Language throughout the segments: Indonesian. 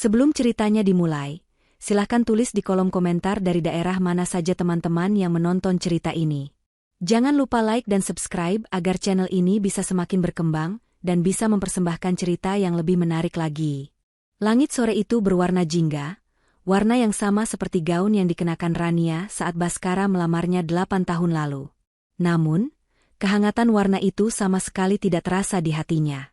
Sebelum ceritanya dimulai, silahkan tulis di kolom komentar dari daerah mana saja teman-teman yang menonton cerita ini. Jangan lupa like dan subscribe agar channel ini bisa semakin berkembang dan bisa mempersembahkan cerita yang lebih menarik lagi. Langit sore itu berwarna jingga, warna yang sama seperti gaun yang dikenakan Rania saat Baskara melamarnya 8 tahun lalu. Namun, kehangatan warna itu sama sekali tidak terasa di hatinya.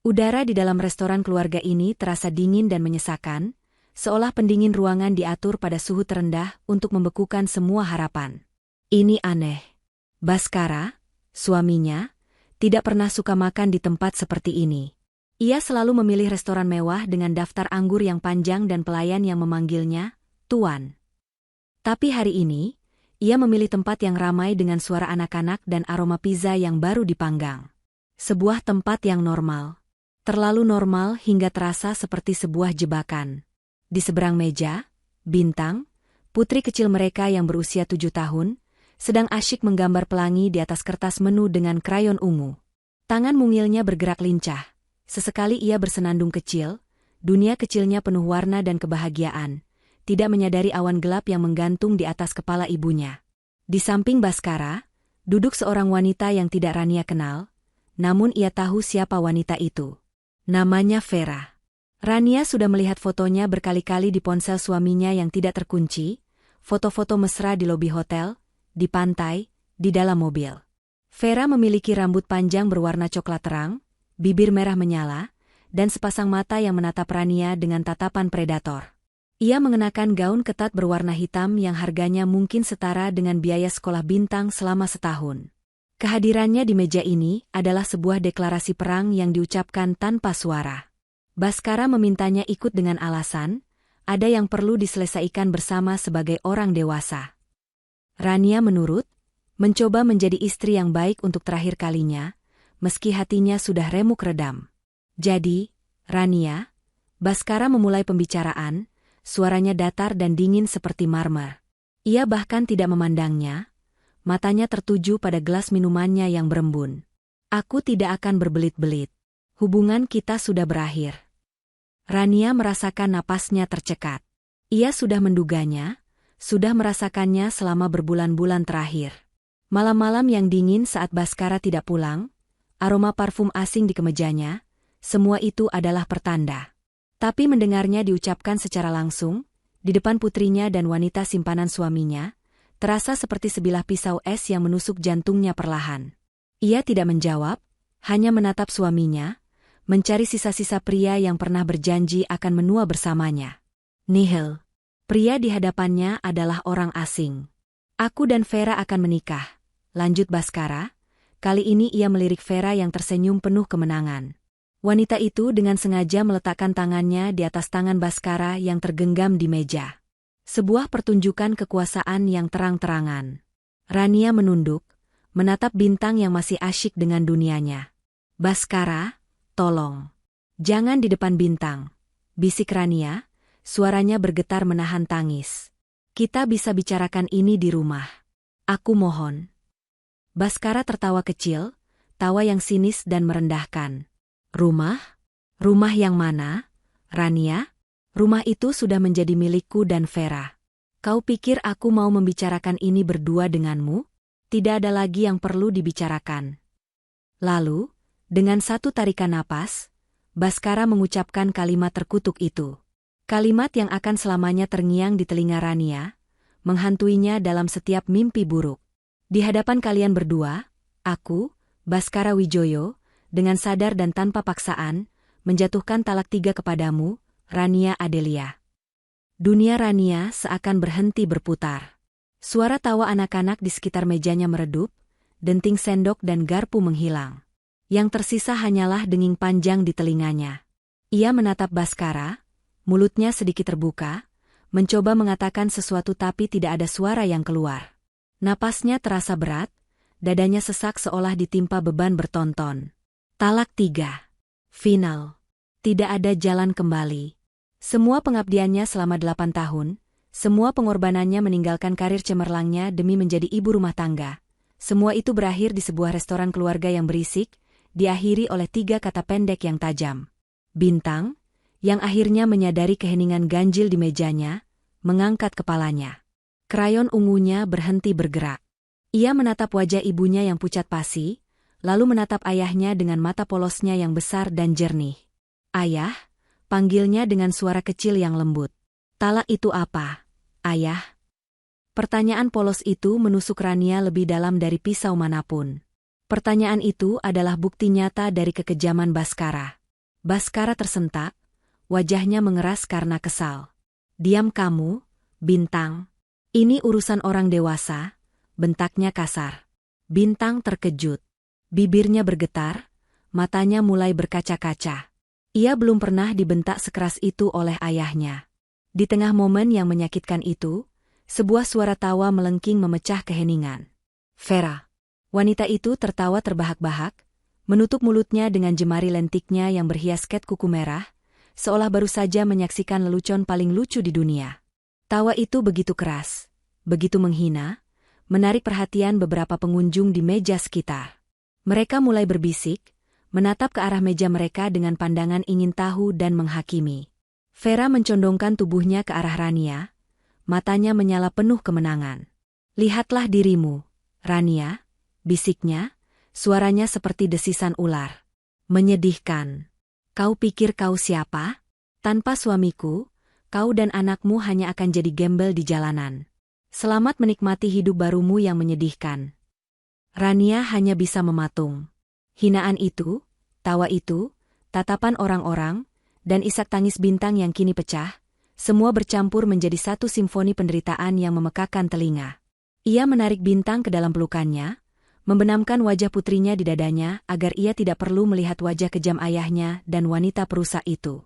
Udara di dalam restoran keluarga ini terasa dingin dan menyesakan, seolah pendingin ruangan diatur pada suhu terendah untuk membekukan semua harapan. Ini aneh. Baskara, suaminya, tidak pernah suka makan di tempat seperti ini. Ia selalu memilih restoran mewah dengan daftar anggur yang panjang dan pelayan yang memanggilnya Tuan. Tapi hari ini, ia memilih tempat yang ramai dengan suara anak-anak dan aroma pizza yang baru dipanggang. Sebuah tempat yang normal. Terlalu normal hingga terasa seperti sebuah jebakan. Di seberang meja, Bintang, putri kecil mereka yang berusia 7 tahun, sedang asyik menggambar pelangi di atas kertas menu dengan krayon ungu. Tangan mungilnya bergerak lincah. Sesekali ia bersenandung kecil, dunia kecilnya penuh warna dan kebahagiaan, tidak menyadari awan gelap yang menggantung di atas kepala ibunya. Di samping Baskara, duduk seorang wanita yang tidak Rania kenal, namun ia tahu siapa wanita itu. Namanya Vera. Rania sudah melihat fotonya berkali-kali di ponsel suaminya yang tidak terkunci, foto-foto mesra di lobi hotel, di pantai, di dalam mobil. Vera memiliki rambut panjang berwarna coklat terang, bibir merah menyala, dan sepasang mata yang menatap Rania dengan tatapan predator. Ia mengenakan gaun ketat berwarna hitam yang harganya mungkin setara dengan biaya sekolah Bintang selama setahun. Kehadirannya di meja ini adalah sebuah deklarasi perang yang diucapkan tanpa suara. Baskara memintanya ikut dengan alasan, ada yang perlu diselesaikan bersama sebagai orang dewasa. Rania menurut, mencoba menjadi istri yang baik untuk terakhir kalinya, meski hatinya sudah remuk redam. Jadi, Rania, Baskara memulai pembicaraan, suaranya datar dan dingin seperti marmer. Ia bahkan tidak memandangnya, matanya tertuju pada gelas minumannya yang berembun. Aku tidak akan berbelit-belit. Hubungan kita sudah berakhir. Rania merasakan napasnya tercekat. Ia sudah menduganya, sudah merasakannya selama berbulan-bulan terakhir. Malam-malam yang dingin saat Baskara tidak pulang, aroma parfum asing di kemejanya, semua itu adalah pertanda. Tapi mendengarnya diucapkan secara langsung, di depan putrinya dan wanita simpanan suaminya, terasa seperti sebilah pisau es yang menusuk jantungnya perlahan. Ia tidak menjawab, hanya menatap suaminya, mencari sisa-sisa pria yang pernah berjanji akan menua bersamanya. Nihil. Pria di hadapannya adalah orang asing. Aku dan Vera akan menikah, lanjut Baskara. Kali ini ia melirik Vera yang tersenyum penuh kemenangan. Wanita itu dengan sengaja meletakkan tangannya di atas tangan Baskara yang tergenggam di meja. Sebuah pertunjukan kekuasaan yang terang-terangan. Rania menunduk, menatap Bintang yang masih asyik dengan dunianya. Baskara, tolong. Jangan di depan Bintang, bisik Rania, suaranya bergetar menahan tangis. Kita bisa bicarakan ini di rumah. Aku mohon. Baskara tertawa kecil, tawa yang sinis dan merendahkan. Rumah? Rumah yang mana, Rania? Rumah itu sudah menjadi milikku dan Vera. Kau pikir aku mau membicarakan ini berdua denganmu? Tidak ada lagi yang perlu dibicarakan. Lalu, dengan satu tarikan napas, Baskara mengucapkan kalimat terkutuk itu. Kalimat yang akan selamanya terngiang di telinga Rania, menghantuinya dalam setiap mimpi buruk. Di hadapan kalian berdua, aku, Baskara Wijoyo, dengan sadar dan tanpa paksaan, menjatuhkan talak 3 kepadamu, Rania Adelia. Dunia Rania seakan berhenti berputar. Suara tawa anak-anak di sekitar mejanya meredup, denting sendok dan garpu menghilang. Yang tersisa hanyalah denging panjang di telinganya. Ia menatap Baskara, mulutnya sedikit terbuka, mencoba mengatakan sesuatu tapi tidak ada suara yang keluar. Napasnya terasa berat, dadanya sesak seolah ditimpa beban bertonton. Talak 3. Final. Tidak ada jalan kembali. Semua pengabdiannya selama 8 tahun, semua pengorbanannya meninggalkan karir cemerlangnya demi menjadi ibu rumah tangga. Semua itu berakhir di sebuah restoran keluarga yang berisik, diakhiri oleh 3 kata pendek yang tajam. Bintang, yang akhirnya menyadari keheningan ganjil di mejanya, mengangkat kepalanya. Krayon ungunya berhenti bergerak. Ia menatap wajah ibunya yang pucat pasi, lalu menatap ayahnya dengan mata polosnya yang besar dan jernih. "Ayah," panggilnya dengan suara kecil yang lembut. "Talak itu apa, Ayah?" Pertanyaan polos itu menusuk Rania lebih dalam dari pisau manapun. Pertanyaan itu adalah bukti nyata dari kekejaman Baskara. Baskara tersentak, wajahnya mengeras karena kesal. "Diam kamu, Bintang. Ini urusan orang dewasa," bentaknya kasar. Bintang terkejut. Bibirnya bergetar, matanya mulai berkaca-kaca. Ia belum pernah dibentak sekeras itu oleh ayahnya. Di tengah momen yang menyakitkan itu, sebuah suara tawa melengking memecah keheningan. "Vera." Wanita itu tertawa terbahak-bahak, menutup mulutnya dengan jemari lentiknya yang berhias ket kuku merah, seolah baru saja menyaksikan lelucon paling lucu di dunia. Tawa itu begitu keras, begitu menghina, menarik perhatian beberapa pengunjung di meja sekitar. Mereka mulai berbisik, menatap ke arah meja mereka dengan pandangan ingin tahu dan menghakimi. Vera mencondongkan tubuhnya ke arah Rania, matanya menyala penuh kemenangan. "Lihatlah dirimu, Rania," bisiknya, suaranya seperti desisan ular. "Menyedihkan. Kau pikir kau siapa? Tanpa suamiku, kau dan anakmu hanya akan jadi gembel di jalanan. Selamat menikmati hidup barumu yang menyedihkan." Rania hanya bisa mematung. Hinaan itu, tawa itu, tatapan orang-orang, dan isak tangis Bintang yang kini pecah, semua bercampur menjadi satu simfoni penderitaan yang memekakan telinga. Ia menarik Bintang ke dalam pelukannya, membenamkan wajah putrinya di dadanya agar ia tidak perlu melihat wajah kejam ayahnya dan wanita perusak itu.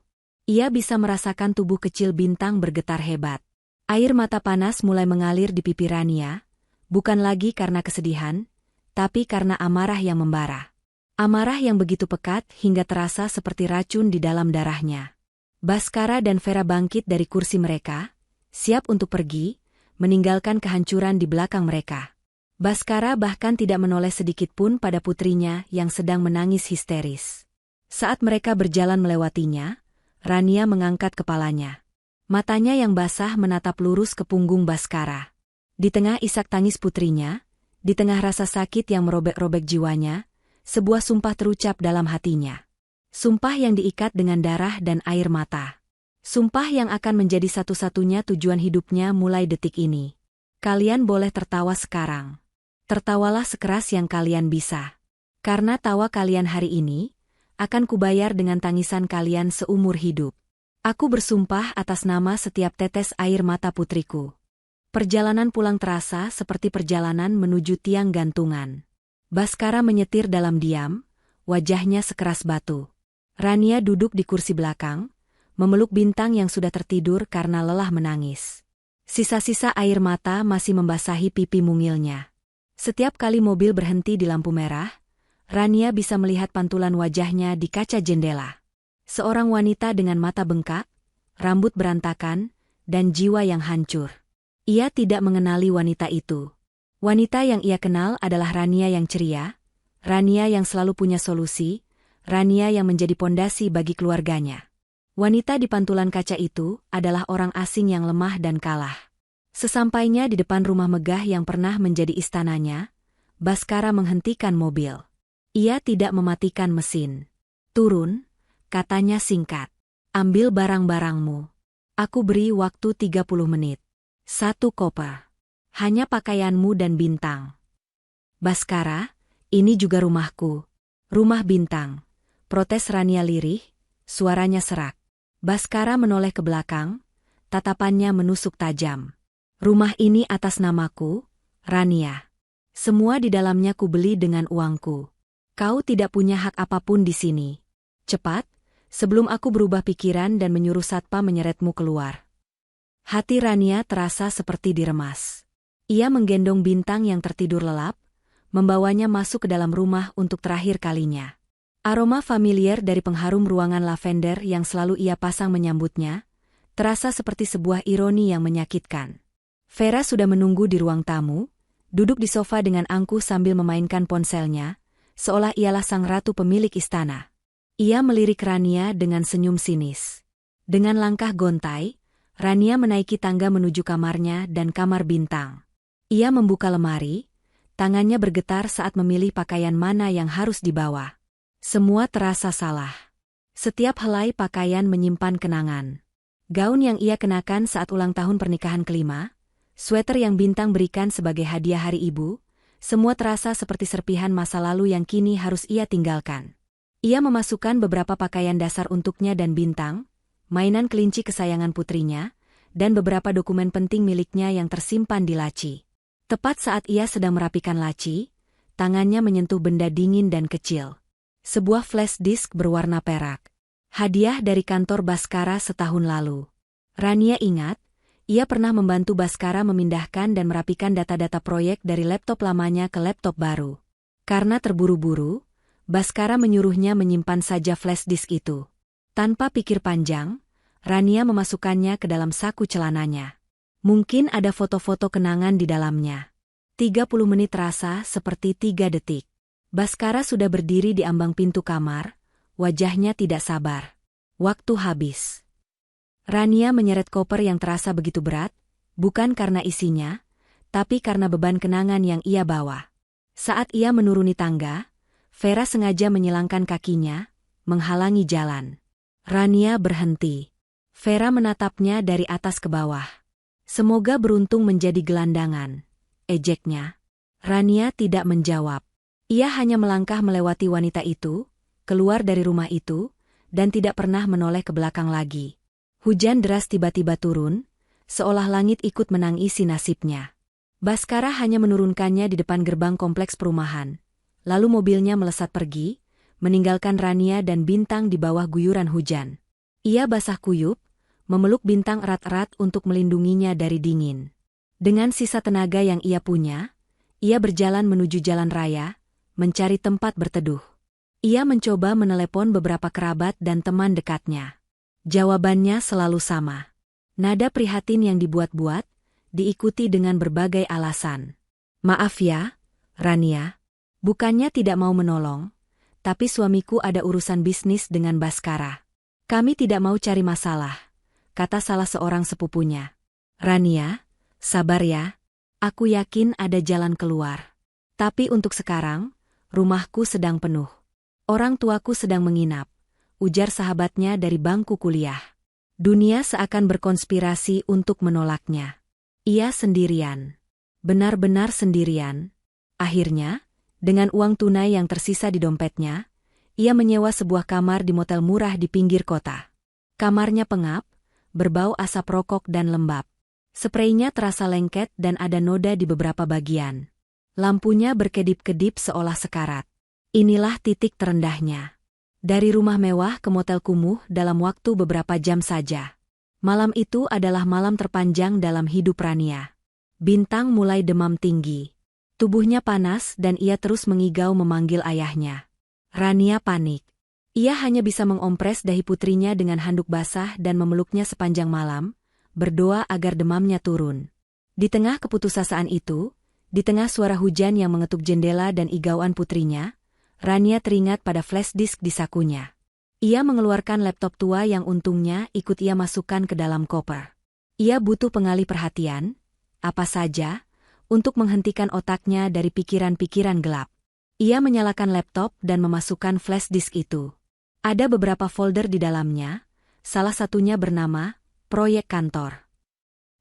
Ia bisa merasakan tubuh kecil Bintang bergetar hebat. Air mata panas mulai mengalir di pipi Rania, bukan lagi karena kesedihan, tapi karena amarah yang membara. Amarah yang begitu pekat hingga terasa seperti racun di dalam darahnya. Baskara dan Vera bangkit dari kursi mereka, siap untuk pergi, meninggalkan kehancuran di belakang mereka. Baskara bahkan tidak menoleh sedikitpun pada putrinya yang sedang menangis histeris. Saat mereka berjalan melewatinya, Rania mengangkat kepalanya. Matanya yang basah menatap lurus ke punggung Baskara. Di tengah isak tangis putrinya, di tengah rasa sakit yang merobek-robek jiwanya, sebuah sumpah terucap dalam hatinya. Sumpah yang diikat dengan darah dan air mata. Sumpah yang akan menjadi satu-satunya tujuan hidupnya mulai detik ini. Kalian boleh tertawa sekarang. Tertawalah sekeras yang kalian bisa. Karena tawa kalian hari ini, akan kubayar dengan tangisan kalian seumur hidup. Aku bersumpah atas nama setiap tetes air mata putriku. Perjalanan pulang terasa seperti perjalanan menuju tiang gantungan. Baskara menyetir dalam diam, wajahnya sekeras batu. Rania duduk di kursi belakang, memeluk Bintang yang sudah tertidur karena lelah menangis. Sisa-sisa air mata masih membasahi pipi mungilnya. Setiap kali mobil berhenti di lampu merah, Rania bisa melihat pantulan wajahnya di kaca jendela. Seorang wanita dengan mata bengkak, rambut berantakan, dan jiwa yang hancur. Ia tidak mengenali wanita itu. Wanita yang ia kenal adalah Rania yang ceria, Rania yang selalu punya solusi, Rania yang menjadi pondasi bagi keluarganya. Wanita di pantulan kaca itu adalah orang asing yang lemah dan kalah. Sesampainya di depan rumah megah yang pernah menjadi istananya, Baskara menghentikan mobil. Ia tidak mematikan mesin. "Turun," katanya singkat. "Ambil barang-barangmu. Aku beri waktu 30 menit. 1 koper. Hanya pakaianmu dan Bintang." "Baskara, ini juga rumahku." "Rumah Bintang," protes Rania lirih, suaranya serak. Baskara menoleh ke belakang, tatapannya menusuk tajam. "Rumah ini atas namaku, Rania. Semua di dalamnya kubeli dengan uangku. Kau tidak punya hak apapun di sini. Cepat, sebelum aku berubah pikiran dan menyuruh satpam menyeretmu keluar." Hati Rania terasa seperti diremas. Ia menggendong Bintang yang tertidur lelap, membawanya masuk ke dalam rumah untuk terakhir kalinya. Aroma familiar dari pengharum ruangan lavender yang selalu ia pasang menyambutnya, terasa seperti sebuah ironi yang menyakitkan. Vera sudah menunggu di ruang tamu, duduk di sofa dengan angkuh sambil memainkan ponselnya, seolah ialah sang ratu pemilik istana. Ia melirik Rania dengan senyum sinis. Dengan langkah gontai, Rania menaiki tangga menuju kamarnya dan kamar Bintang. Ia membuka lemari, tangannya bergetar saat memilih pakaian mana yang harus dibawa. Semua terasa salah. Setiap helai pakaian menyimpan kenangan. Gaun yang ia kenakan saat ulang tahun pernikahan kelima, sweater yang Bintang berikan sebagai hadiah hari ibu, semua terasa seperti serpihan masa lalu yang kini harus ia tinggalkan. Ia memasukkan beberapa pakaian dasar untuknya dan Bintang, mainan kelinci kesayangan putrinya, dan beberapa dokumen penting miliknya yang tersimpan di laci. Tepat saat ia sedang merapikan laci, tangannya menyentuh benda dingin dan kecil. Sebuah flash disk berwarna perak. Hadiah dari kantor Baskara setahun lalu. Rania ingat, ia pernah membantu Baskara memindahkan dan merapikan data-data proyek dari laptop lamanya ke laptop baru. Karena terburu-buru, Baskara menyuruhnya menyimpan saja flash disk itu. Tanpa pikir panjang, Rania memasukkannya ke dalam saku celananya. Mungkin ada foto-foto kenangan di dalamnya. 30 menit terasa seperti 3 detik. Baskara sudah berdiri di ambang pintu kamar, wajahnya tidak sabar. Waktu habis. Rania menyeret koper yang terasa begitu berat, bukan karena isinya, tapi karena beban kenangan yang ia bawa. Saat ia menuruni tangga, Vera sengaja menyilangkan kakinya, menghalangi jalan. Rania berhenti. Vera menatapnya dari atas ke bawah. Semoga beruntung menjadi gelandangan, ejeknya. Rania tidak menjawab. Ia hanya melangkah melewati wanita itu, keluar dari rumah itu, dan tidak pernah menoleh ke belakang lagi. Hujan deras tiba-tiba turun, seolah langit ikut menangisi nasibnya. Baskara hanya menurunkannya di depan gerbang kompleks perumahan. Lalu mobilnya melesat pergi, meninggalkan Rania dan Bintang di bawah guyuran hujan. Ia basah kuyup, memeluk Bintang erat-erat untuk melindunginya dari dingin. Dengan sisa tenaga yang ia punya, ia berjalan menuju jalan raya, mencari tempat berteduh. Ia mencoba menelepon beberapa kerabat dan teman dekatnya. Jawabannya selalu sama. Nada prihatin yang dibuat-buat, diikuti dengan berbagai alasan. Maaf ya, Rania. Bukannya tidak mau menolong, tapi suamiku ada urusan bisnis dengan Baskara. Kami tidak mau cari masalah, kata salah seorang sepupunya. Rania, sabar ya. Aku yakin ada jalan keluar. Tapi untuk sekarang, rumahku sedang penuh. Orang tuaku sedang menginap, ujar sahabatnya dari bangku kuliah. Dunia seakan berkonspirasi untuk menolaknya. Ia sendirian. Benar-benar sendirian. Akhirnya, dengan uang tunai yang tersisa di dompetnya, ia menyewa sebuah kamar di motel murah di pinggir kota. Kamarnya pengap, berbau asap rokok dan lembab. Spraynya terasa lengket dan ada noda di beberapa bagian. Lampunya berkedip-kedip seolah sekarat. Inilah titik terendahnya. Dari rumah mewah ke motel kumuh dalam waktu beberapa jam saja. Malam itu adalah malam terpanjang dalam hidup Rania. Bintang mulai demam tinggi. Tubuhnya panas dan ia terus mengigau memanggil ayahnya. Rania panik. Ia hanya bisa mengompres dahi putrinya dengan handuk basah dan memeluknya sepanjang malam, berdoa agar demamnya turun. Di tengah keputusasaan itu, di tengah suara hujan yang mengetuk jendela dan igauan putrinya, Rania teringat pada flash disk di sakunya. Ia mengeluarkan laptop tua yang untungnya ikut ia masukkan ke dalam koper. Ia butuh pengalih perhatian, apa saja, untuk menghentikan otaknya dari pikiran-pikiran gelap. Ia menyalakan laptop dan memasukkan flash disk itu. Ada beberapa folder di dalamnya, salah satunya bernama Proyek Kantor.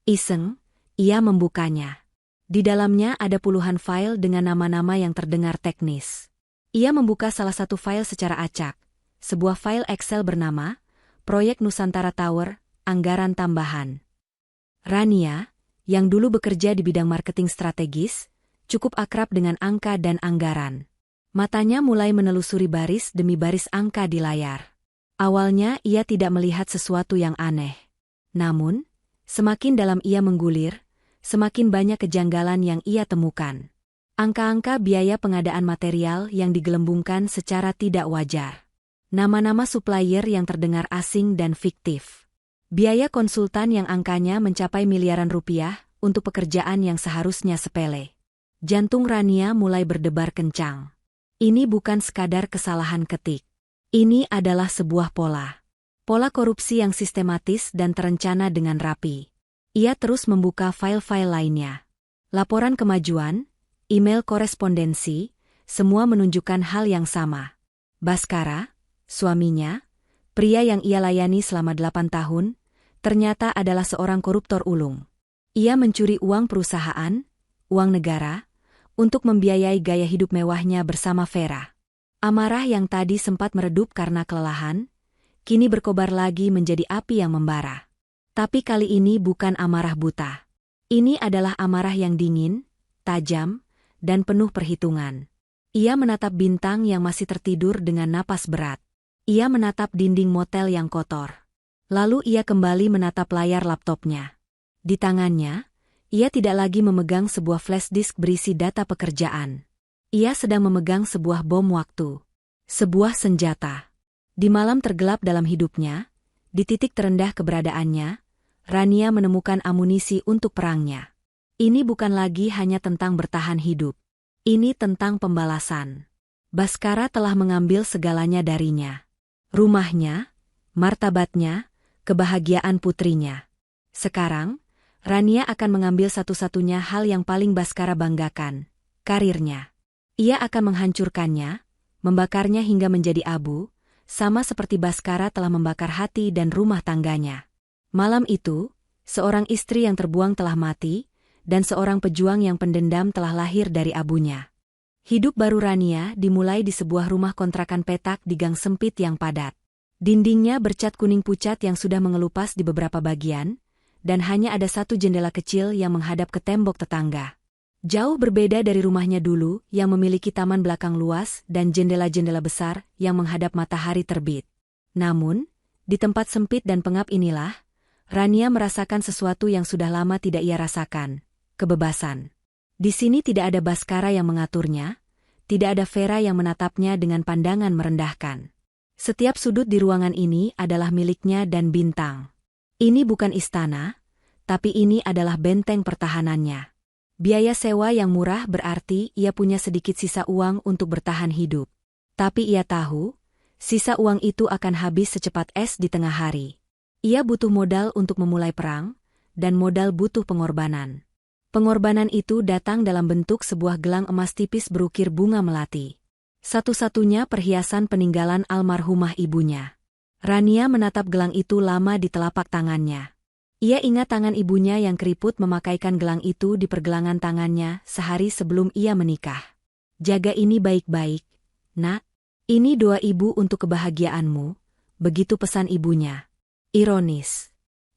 Iseng, ia membukanya. Di dalamnya ada puluhan file dengan nama-nama yang terdengar teknis. Ia membuka salah satu file secara acak, sebuah file Excel bernama Proyek Nusantara Tower, Anggaran Tambahan. Rania, yang dulu bekerja di bidang marketing strategis, cukup akrab dengan angka dan anggaran. Matanya mulai menelusuri baris demi baris angka di layar. Awalnya ia tidak melihat sesuatu yang aneh. Namun, semakin dalam ia menggulir, semakin banyak kejanggalan yang ia temukan. Angka-angka biaya pengadaan material yang digelembungkan secara tidak wajar. Nama-nama supplier yang terdengar asing dan fiktif. Biaya konsultan yang angkanya mencapai miliaran rupiah untuk pekerjaan yang seharusnya sepele. Jantung Rania mulai berdebar kencang. Ini bukan sekadar kesalahan ketik. Ini adalah sebuah pola. Pola korupsi yang sistematis dan terencana dengan rapi. Ia terus membuka file-file lainnya. Laporan kemajuan, email korespondensi, semua menunjukkan hal yang sama. Baskara, suaminya, pria yang ia layani selama 8 tahun, ternyata adalah seorang koruptor ulung. Ia mencuri uang perusahaan, uang negara, untuk membiayai gaya hidup mewahnya bersama Vera. Amarah yang tadi sempat meredup karena kelelahan, kini berkobar lagi menjadi api yang membara. Tapi kali ini bukan amarah buta. Ini adalah amarah yang dingin, tajam, dan penuh perhitungan. Ia menatap Bintang yang masih tertidur dengan napas berat. Ia menatap dinding motel yang kotor. Lalu ia kembali menatap layar laptopnya. Di tangannya, ia tidak lagi memegang sebuah flash disk berisi data pekerjaan. Ia sedang memegang sebuah bom waktu. Sebuah senjata. Di malam tergelap dalam hidupnya, di titik terendah keberadaannya, Rania menemukan amunisi untuk perangnya. Ini bukan lagi hanya tentang bertahan hidup. Ini tentang pembalasan. Baskara telah mengambil segalanya darinya. Rumahnya, martabatnya, kebahagiaan putrinya. Sekarang, Rania akan mengambil satu-satunya hal yang paling Baskara banggakan, karirnya. Ia akan menghancurkannya, membakarnya hingga menjadi abu, sama seperti Baskara telah membakar hati dan rumah tangganya. Malam itu, seorang istri yang terbuang telah mati, dan seorang pejuang yang pendendam telah lahir dari abunya. Hidup baru Rania dimulai di sebuah rumah kontrakan petak di gang sempit yang padat. Dindingnya bercat kuning pucat yang sudah mengelupas di beberapa bagian, dan hanya ada satu jendela kecil yang menghadap ke tembok tetangga. Jauh berbeda dari rumahnya dulu yang memiliki taman belakang luas dan jendela-jendela besar yang menghadap matahari terbit. Namun, di tempat sempit dan pengap inilah, Rania merasakan sesuatu yang sudah lama tidak ia rasakan, kebebasan. Di sini tidak ada Baskara yang mengaturnya, tidak ada Vera yang menatapnya dengan pandangan merendahkan. Setiap sudut di ruangan ini adalah miliknya dan Bintang. Ini bukan istana, tapi ini adalah benteng pertahanannya. Biaya sewa yang murah berarti ia punya sedikit sisa uang untuk bertahan hidup. Tapi ia tahu, sisa uang itu akan habis secepat es di tengah hari. Ia butuh modal untuk memulai perang, dan modal butuh pengorbanan. Pengorbanan itu datang dalam bentuk sebuah gelang emas tipis berukir bunga melati. Satu-satunya perhiasan peninggalan almarhumah ibunya. Rania menatap gelang itu lama di telapak tangannya. Ia ingat tangan ibunya yang keriput memakaikan gelang itu di pergelangan tangannya sehari sebelum ia menikah. Jaga ini baik-baik, nak. Ini doa ibu untuk kebahagiaanmu, begitu pesan ibunya. Ironis.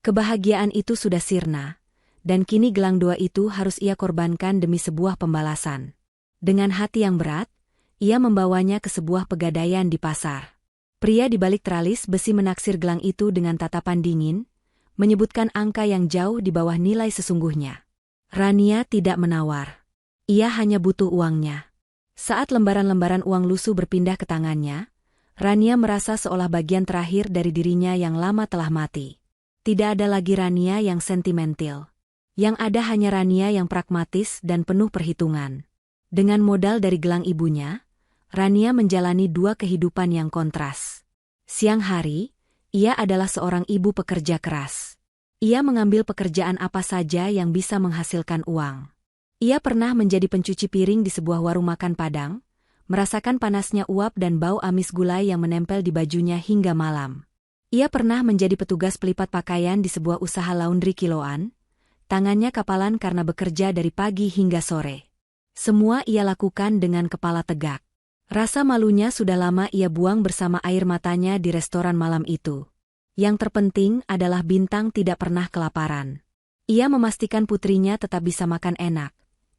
Kebahagiaan itu sudah sirna, dan kini gelang doa itu harus ia korbankan demi sebuah pembalasan. Dengan hati yang berat, ia membawanya ke sebuah pegadaian di pasar. Pria di balik teralis besi menaksir gelang itu dengan tatapan dingin, menyebutkan angka yang jauh di bawah nilai sesungguhnya. Rania tidak menawar. Ia hanya butuh uangnya. Saat lembaran-lembaran uang lusuh berpindah ke tangannya, Rania merasa seolah bagian terakhir dari dirinya yang lama telah mati. Tidak ada lagi Rania yang sentimental. Yang ada hanya Rania yang pragmatis dan penuh perhitungan. Dengan modal dari gelang ibunya, Rania menjalani dua kehidupan yang kontras. Siang hari, ia adalah seorang ibu pekerja keras. Ia mengambil pekerjaan apa saja yang bisa menghasilkan uang. Ia pernah menjadi pencuci piring di sebuah warung makan Padang, merasakan panasnya uap dan bau amis gulai yang menempel di bajunya hingga malam. Ia pernah menjadi petugas pelipat pakaian di sebuah usaha laundry kiloan, tangannya kapalan karena bekerja dari pagi hingga sore. Semua ia lakukan dengan kepala tegak. Rasa malunya sudah lama ia buang bersama air matanya di restoran malam itu. Yang terpenting adalah Bintang tidak pernah kelaparan. Ia memastikan putrinya tetap bisa makan enak,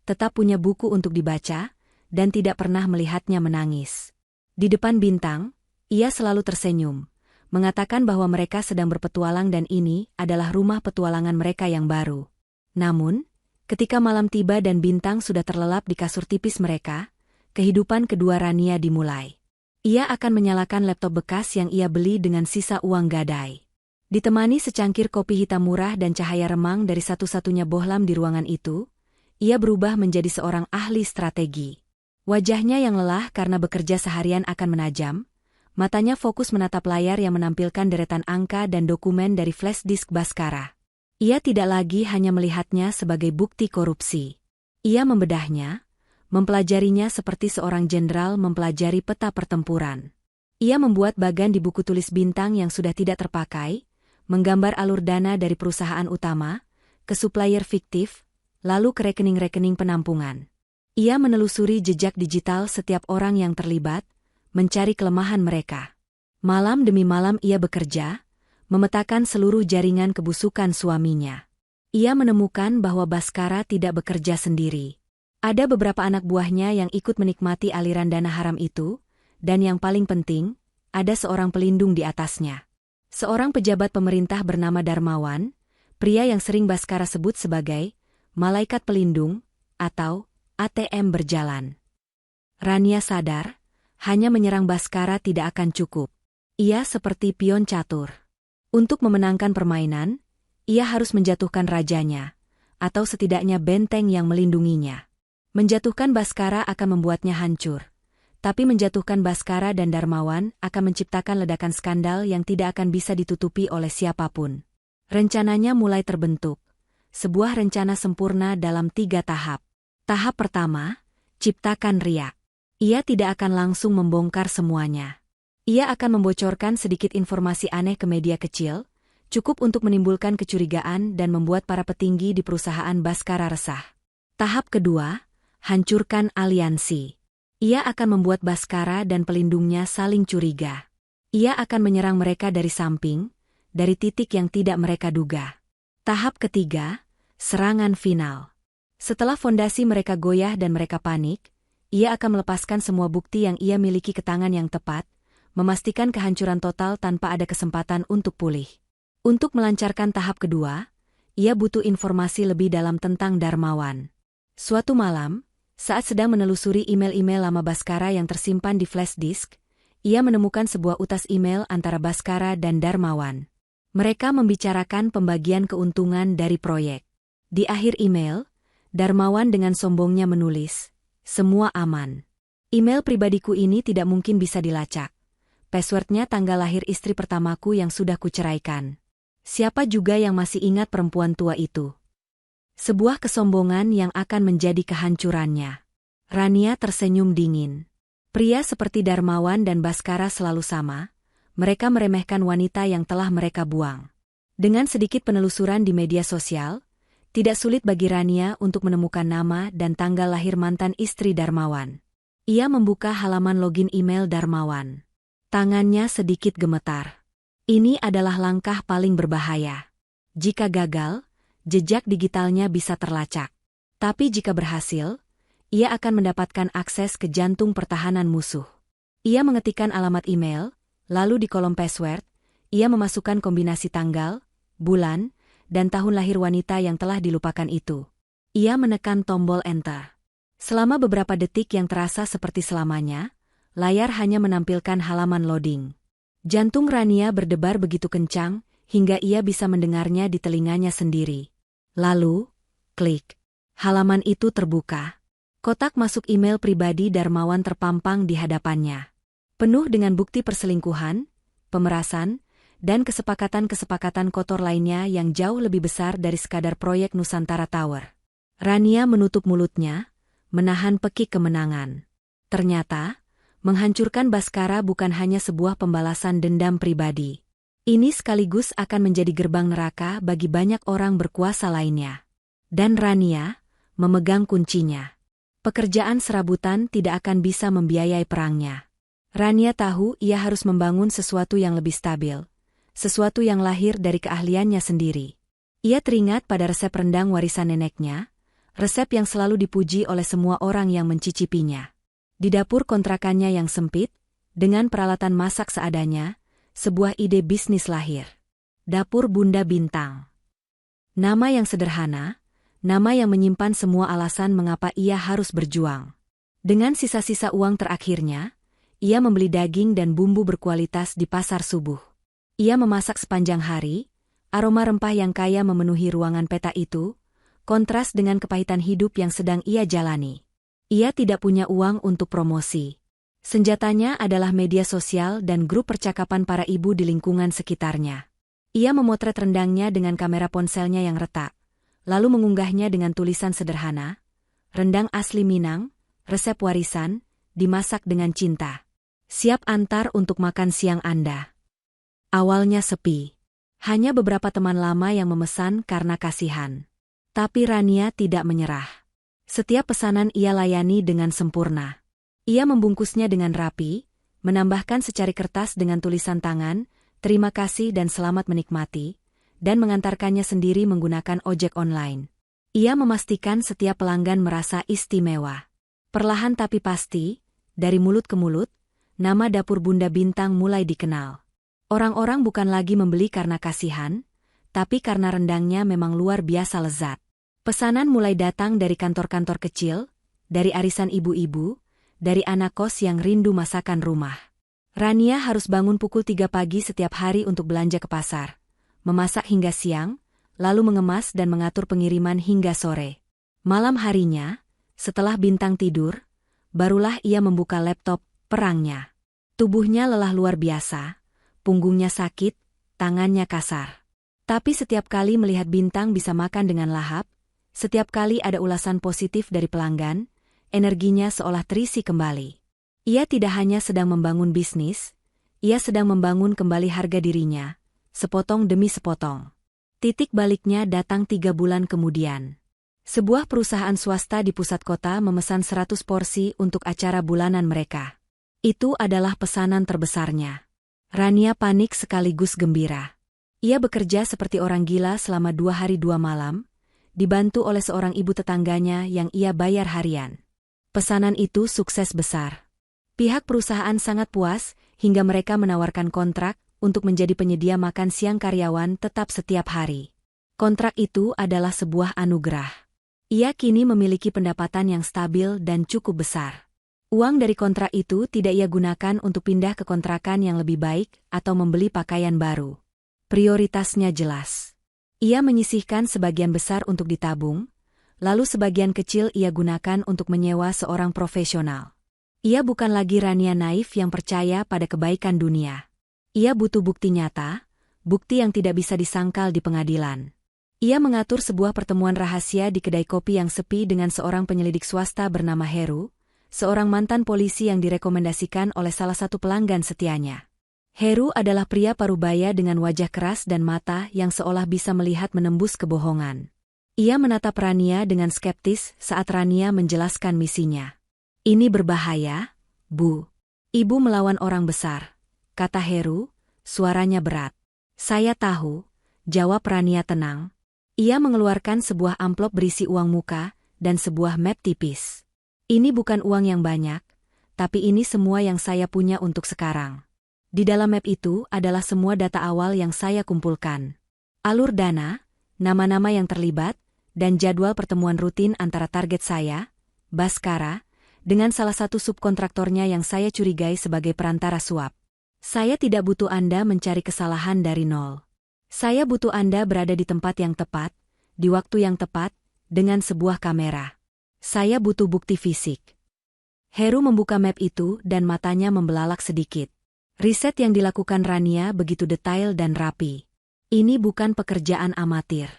tetap punya buku untuk dibaca, dan tidak pernah melihatnya menangis. Di depan Bintang, ia selalu tersenyum, mengatakan bahwa mereka sedang berpetualang dan ini adalah rumah petualangan mereka yang baru. Namun, ketika malam tiba dan Bintang sudah terlelap di kasur tipis mereka, kehidupan kedua Rania dimulai. Ia akan menyalakan laptop bekas yang ia beli dengan sisa uang gadai. Ditemani secangkir kopi hitam murah dan cahaya remang dari satu-satunya bohlam di ruangan itu, ia berubah menjadi seorang ahli strategi. Wajahnya yang lelah karena bekerja seharian akan menajam, Matanya fokus menatap layar yang menampilkan deretan angka dan dokumen dari flash disk Bhaskara. Ia tidak lagi hanya melihatnya sebagai bukti korupsi. Ia membedahnya, mempelajarinya seperti seorang jenderal mempelajari peta pertempuran. Ia membuat bagan di buku tulis bintang yang sudah tidak terpakai, menggambar alur dana dari perusahaan utama, ke supplier fiktif, lalu ke rekening-rekening penampungan. Ia menelusuri jejak digital setiap orang yang terlibat, mencari kelemahan mereka. Malam demi malam ia bekerja, memetakan seluruh jaringan kebusukan suaminya. Ia menemukan bahwa Bhaskara tidak bekerja sendiri. Ada beberapa anak buahnya yang ikut menikmati aliran dana haram itu, dan yang paling penting, ada seorang pelindung di atasnya. Seorang pejabat pemerintah bernama Darmawan, pria yang sering Bhaskara sebut sebagai malaikat pelindung atau ATM berjalan. Rania sadar, hanya menyerang Bhaskara tidak akan cukup. Ia seperti pion catur. Untuk memenangkan permainan, ia harus menjatuhkan rajanya, atau setidaknya benteng yang melindunginya. Menjatuhkan Bhaskara akan membuatnya hancur. Tapi menjatuhkan Bhaskara dan Darmawan akan menciptakan ledakan skandal yang tidak akan bisa ditutupi oleh siapapun. Rencananya mulai terbentuk. Sebuah rencana sempurna dalam 3 tahap. Tahap pertama, ciptakan riak. Ia tidak akan langsung membongkar semuanya. Ia akan membocorkan sedikit informasi aneh ke media kecil, cukup untuk menimbulkan kecurigaan dan membuat para petinggi di perusahaan Bhaskara resah. Tahap kedua, hancurkan aliansi. Ia akan membuat Bhaskara dan pelindungnya saling curiga. Ia akan menyerang mereka dari samping, dari titik yang tidak mereka duga. Tahap ketiga, serangan final. Setelah fondasi mereka goyah dan mereka panik, ia akan melepaskan semua bukti yang ia miliki ke tangan yang tepat, memastikan kehancuran total tanpa ada kesempatan untuk pulih. Untuk melancarkan tahap kedua, ia butuh informasi lebih dalam tentang Darmawan. Suatu malam, saat sedang menelusuri email-email lama Bhaskara yang tersimpan di flash disk, ia menemukan sebuah utas email antara Bhaskara dan Darmawan. Mereka membicarakan pembagian keuntungan dari proyek. Di akhir email, Darmawan dengan sombongnya menulis, "Semua aman. Email pribadiku ini tidak mungkin bisa dilacak. Passwordnya tanggal lahir istri pertamaku yang sudah kuceraikan. Siapa juga yang masih ingat perempuan tua itu?" Sebuah kesombongan yang akan menjadi kehancurannya. Rania tersenyum dingin. Pria seperti Darmawan dan Bhaskara selalu sama, mereka meremehkan wanita yang telah mereka buang. Dengan sedikit penelusuran di media sosial, tidak sulit bagi Rania untuk menemukan nama dan tanggal lahir mantan istri Darmawan. Ia membuka halaman login email Darmawan. Tangannya sedikit gemetar. Ini adalah langkah paling berbahaya. Jika gagal, jejak digitalnya bisa terlacak. Tapi jika berhasil, ia akan mendapatkan akses ke jantung pertahanan musuh. Ia mengetikkan alamat email, lalu di kolom password, ia memasukkan kombinasi tanggal, bulan, dan tahun lahir wanita yang telah dilupakan itu. Ia menekan tombol enter. Selama beberapa detik yang terasa seperti selamanya, layar hanya menampilkan halaman loading. Jantung Rania berdebar begitu kencang, hingga ia bisa mendengarnya di telinganya sendiri. Lalu, klik. Halaman itu terbuka. Kotak masuk email pribadi Darmawan terpampang di hadapannya. Penuh dengan bukti perselingkuhan, pemerasan, dan kesepakatan-kesepakatan kotor lainnya yang jauh lebih besar dari sekadar proyek Nusantara Tower. Rania menutup mulutnya, menahan pekik kemenangan. Ternyata, menghancurkan Bhaskara bukan hanya sebuah pembalasan dendam pribadi. Ini sekaligus akan menjadi gerbang neraka bagi banyak orang berkuasa lainnya. Dan Rania memegang kuncinya. Pekerjaan serabutan tidak akan bisa membiayai perangnya. Rania tahu ia harus membangun sesuatu yang lebih stabil. Sesuatu yang lahir dari keahliannya sendiri. Ia teringat pada resep rendang warisan neneknya, resep yang selalu dipuji oleh semua orang yang mencicipinya. Di dapur kontrakannya yang sempit, dengan peralatan masak seadanya, sebuah ide bisnis lahir. Dapur Bunda Bintang. Nama yang sederhana, nama yang menyimpan semua alasan mengapa ia harus berjuang. Dengan sisa-sisa uang terakhirnya, ia membeli daging dan bumbu berkualitas di pasar subuh. Ia memasak sepanjang hari, aroma rempah yang kaya memenuhi ruangan peta itu, kontras dengan kepahitan hidup yang sedang ia jalani. Ia tidak punya uang untuk promosi. Senjatanya adalah media sosial dan grup percakapan para ibu di lingkungan sekitarnya. Ia memotret rendangnya dengan kamera ponselnya yang retak, lalu mengunggahnya dengan tulisan sederhana, "Rendang asli Minang, resep warisan, dimasak dengan cinta. Siap antar untuk makan siang Anda." Awalnya sepi. Hanya beberapa teman lama yang memesan karena kasihan. Tapi Rania tidak menyerah. Setiap pesanan ia layani dengan sempurna. Ia membungkusnya dengan rapi, menambahkan secari kertas dengan tulisan tangan, "Terima kasih dan selamat menikmati," dan mengantarkannya sendiri menggunakan ojek online. Ia memastikan setiap pelanggan merasa istimewa. Perlahan tapi pasti, dari mulut ke mulut, nama dapur Bunda Bintang mulai dikenal. Orang-orang bukan lagi membeli karena kasihan, tapi karena rendangnya memang luar biasa lezat. Pesanan mulai datang dari kantor-kantor kecil, dari arisan ibu-ibu, dari anak kos yang rindu masakan rumah. Rania harus bangun pukul 3 pagi setiap hari untuk belanja ke pasar, memasak hingga siang, lalu mengemas dan mengatur pengiriman hingga sore. Malam harinya, setelah Bintang tidur, barulah ia membuka laptop perangnya. Tubuhnya lelah luar biasa, punggungnya sakit, tangannya kasar. Tapi setiap kali melihat Bintang bisa makan dengan lahap, setiap kali ada ulasan positif dari pelanggan, energinya seolah terisi kembali. Ia tidak hanya sedang membangun bisnis, ia sedang membangun kembali harga dirinya, sepotong demi sepotong. Titik baliknya datang 3 bulan kemudian. Sebuah perusahaan swasta di pusat kota memesan 100 porsi untuk acara bulanan mereka. Itu adalah pesanan terbesarnya. Rania panik sekaligus gembira. Ia bekerja seperti orang gila selama 2 hari 2 malam, dibantu oleh seorang ibu tetangganya yang ia bayar harian. Pesanan itu sukses besar. Pihak perusahaan sangat puas hingga mereka menawarkan kontrak untuk menjadi penyedia makan siang karyawan tetap setiap hari. Kontrak itu adalah sebuah anugerah. Ia kini memiliki pendapatan yang stabil dan cukup besar. Uang dari kontrak itu tidak ia gunakan untuk pindah ke kontrakan yang lebih baik atau membeli pakaian baru. Prioritasnya jelas. Ia menyisihkan sebagian besar untuk ditabung, lalu sebagian kecil ia gunakan untuk menyewa seorang profesional. Ia bukan lagi Rania naif yang percaya pada kebaikan dunia. Ia butuh bukti nyata, bukti yang tidak bisa disangkal di pengadilan. Ia mengatur sebuah pertemuan rahasia di kedai kopi yang sepi dengan seorang penyelidik swasta bernama Heru, seorang mantan polisi yang direkomendasikan oleh salah satu pelanggan setianya. Heru adalah pria parubaya dengan wajah keras dan mata yang seolah bisa melihat menembus kebohongan. Ia menatap Rania dengan skeptis saat Rania menjelaskan misinya. "Ini berbahaya, Bu. Ibu melawan orang besar," kata Heru, suaranya berat. "Saya tahu," jawab Rania tenang. Ia mengeluarkan sebuah amplop berisi uang muka dan sebuah map tipis. "Ini bukan uang yang banyak, tapi ini semua yang saya punya untuk sekarang. Di dalam map itu adalah semua data awal yang saya kumpulkan. Alur dana, nama-nama yang terlibat, dan jadwal pertemuan rutin antara target saya, Baskara, dengan salah satu subkontraktornya yang saya curigai sebagai perantara suap. Saya tidak butuh Anda mencari kesalahan dari nol. Saya butuh Anda berada di tempat yang tepat, di waktu yang tepat, dengan sebuah kamera. Saya butuh bukti fisik." Heru membuka map itu dan matanya membelalak sedikit. Riset yang dilakukan Rania begitu detail dan rapi. Ini bukan pekerjaan amatir.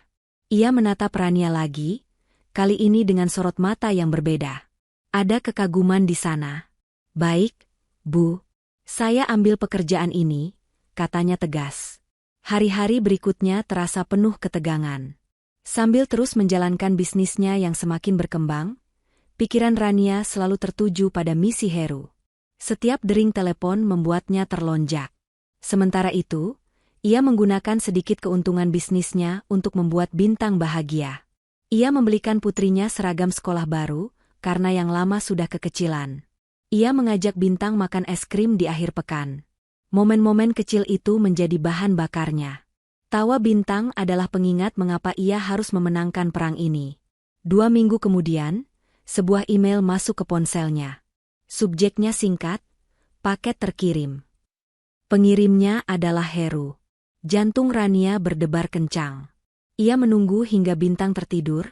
Ia menatap Rania lagi, kali ini dengan sorot mata yang berbeda. Ada kekaguman di sana. "Baik, Bu. Saya ambil pekerjaan ini," katanya tegas. Hari-hari berikutnya terasa penuh ketegangan. Sambil terus menjalankan bisnisnya yang semakin berkembang, pikiran Rania selalu tertuju pada misi Heru. Setiap dering telepon membuatnya terlonjak. Sementara itu, ia menggunakan sedikit keuntungan bisnisnya untuk membuat Bintang bahagia. Ia membelikan putrinya seragam sekolah baru, karena yang lama sudah kekecilan. Ia mengajak Bintang makan es krim di akhir pekan. Momen-momen kecil itu menjadi bahan bakarnya. Tawa Bintang adalah pengingat mengapa ia harus memenangkan perang ini. 2 minggu kemudian, sebuah email masuk ke ponselnya. Subjeknya singkat, "Paket terkirim." Pengirimnya adalah Heru. Jantung Rania berdebar kencang. Ia menunggu hingga Bintang tertidur,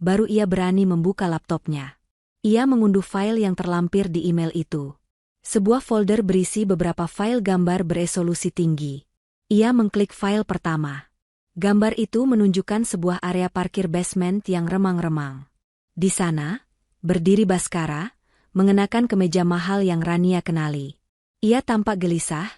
baru ia berani membuka laptopnya. Ia mengunduh file yang terlampir di email itu. Sebuah folder berisi beberapa file gambar beresolusi tinggi. Ia mengklik file pertama. Gambar itu menunjukkan sebuah area parkir basement yang remang-remang. Di sana, berdiri Bhaskara, mengenakan kemeja mahal yang Rania kenali. Ia tampak gelisah,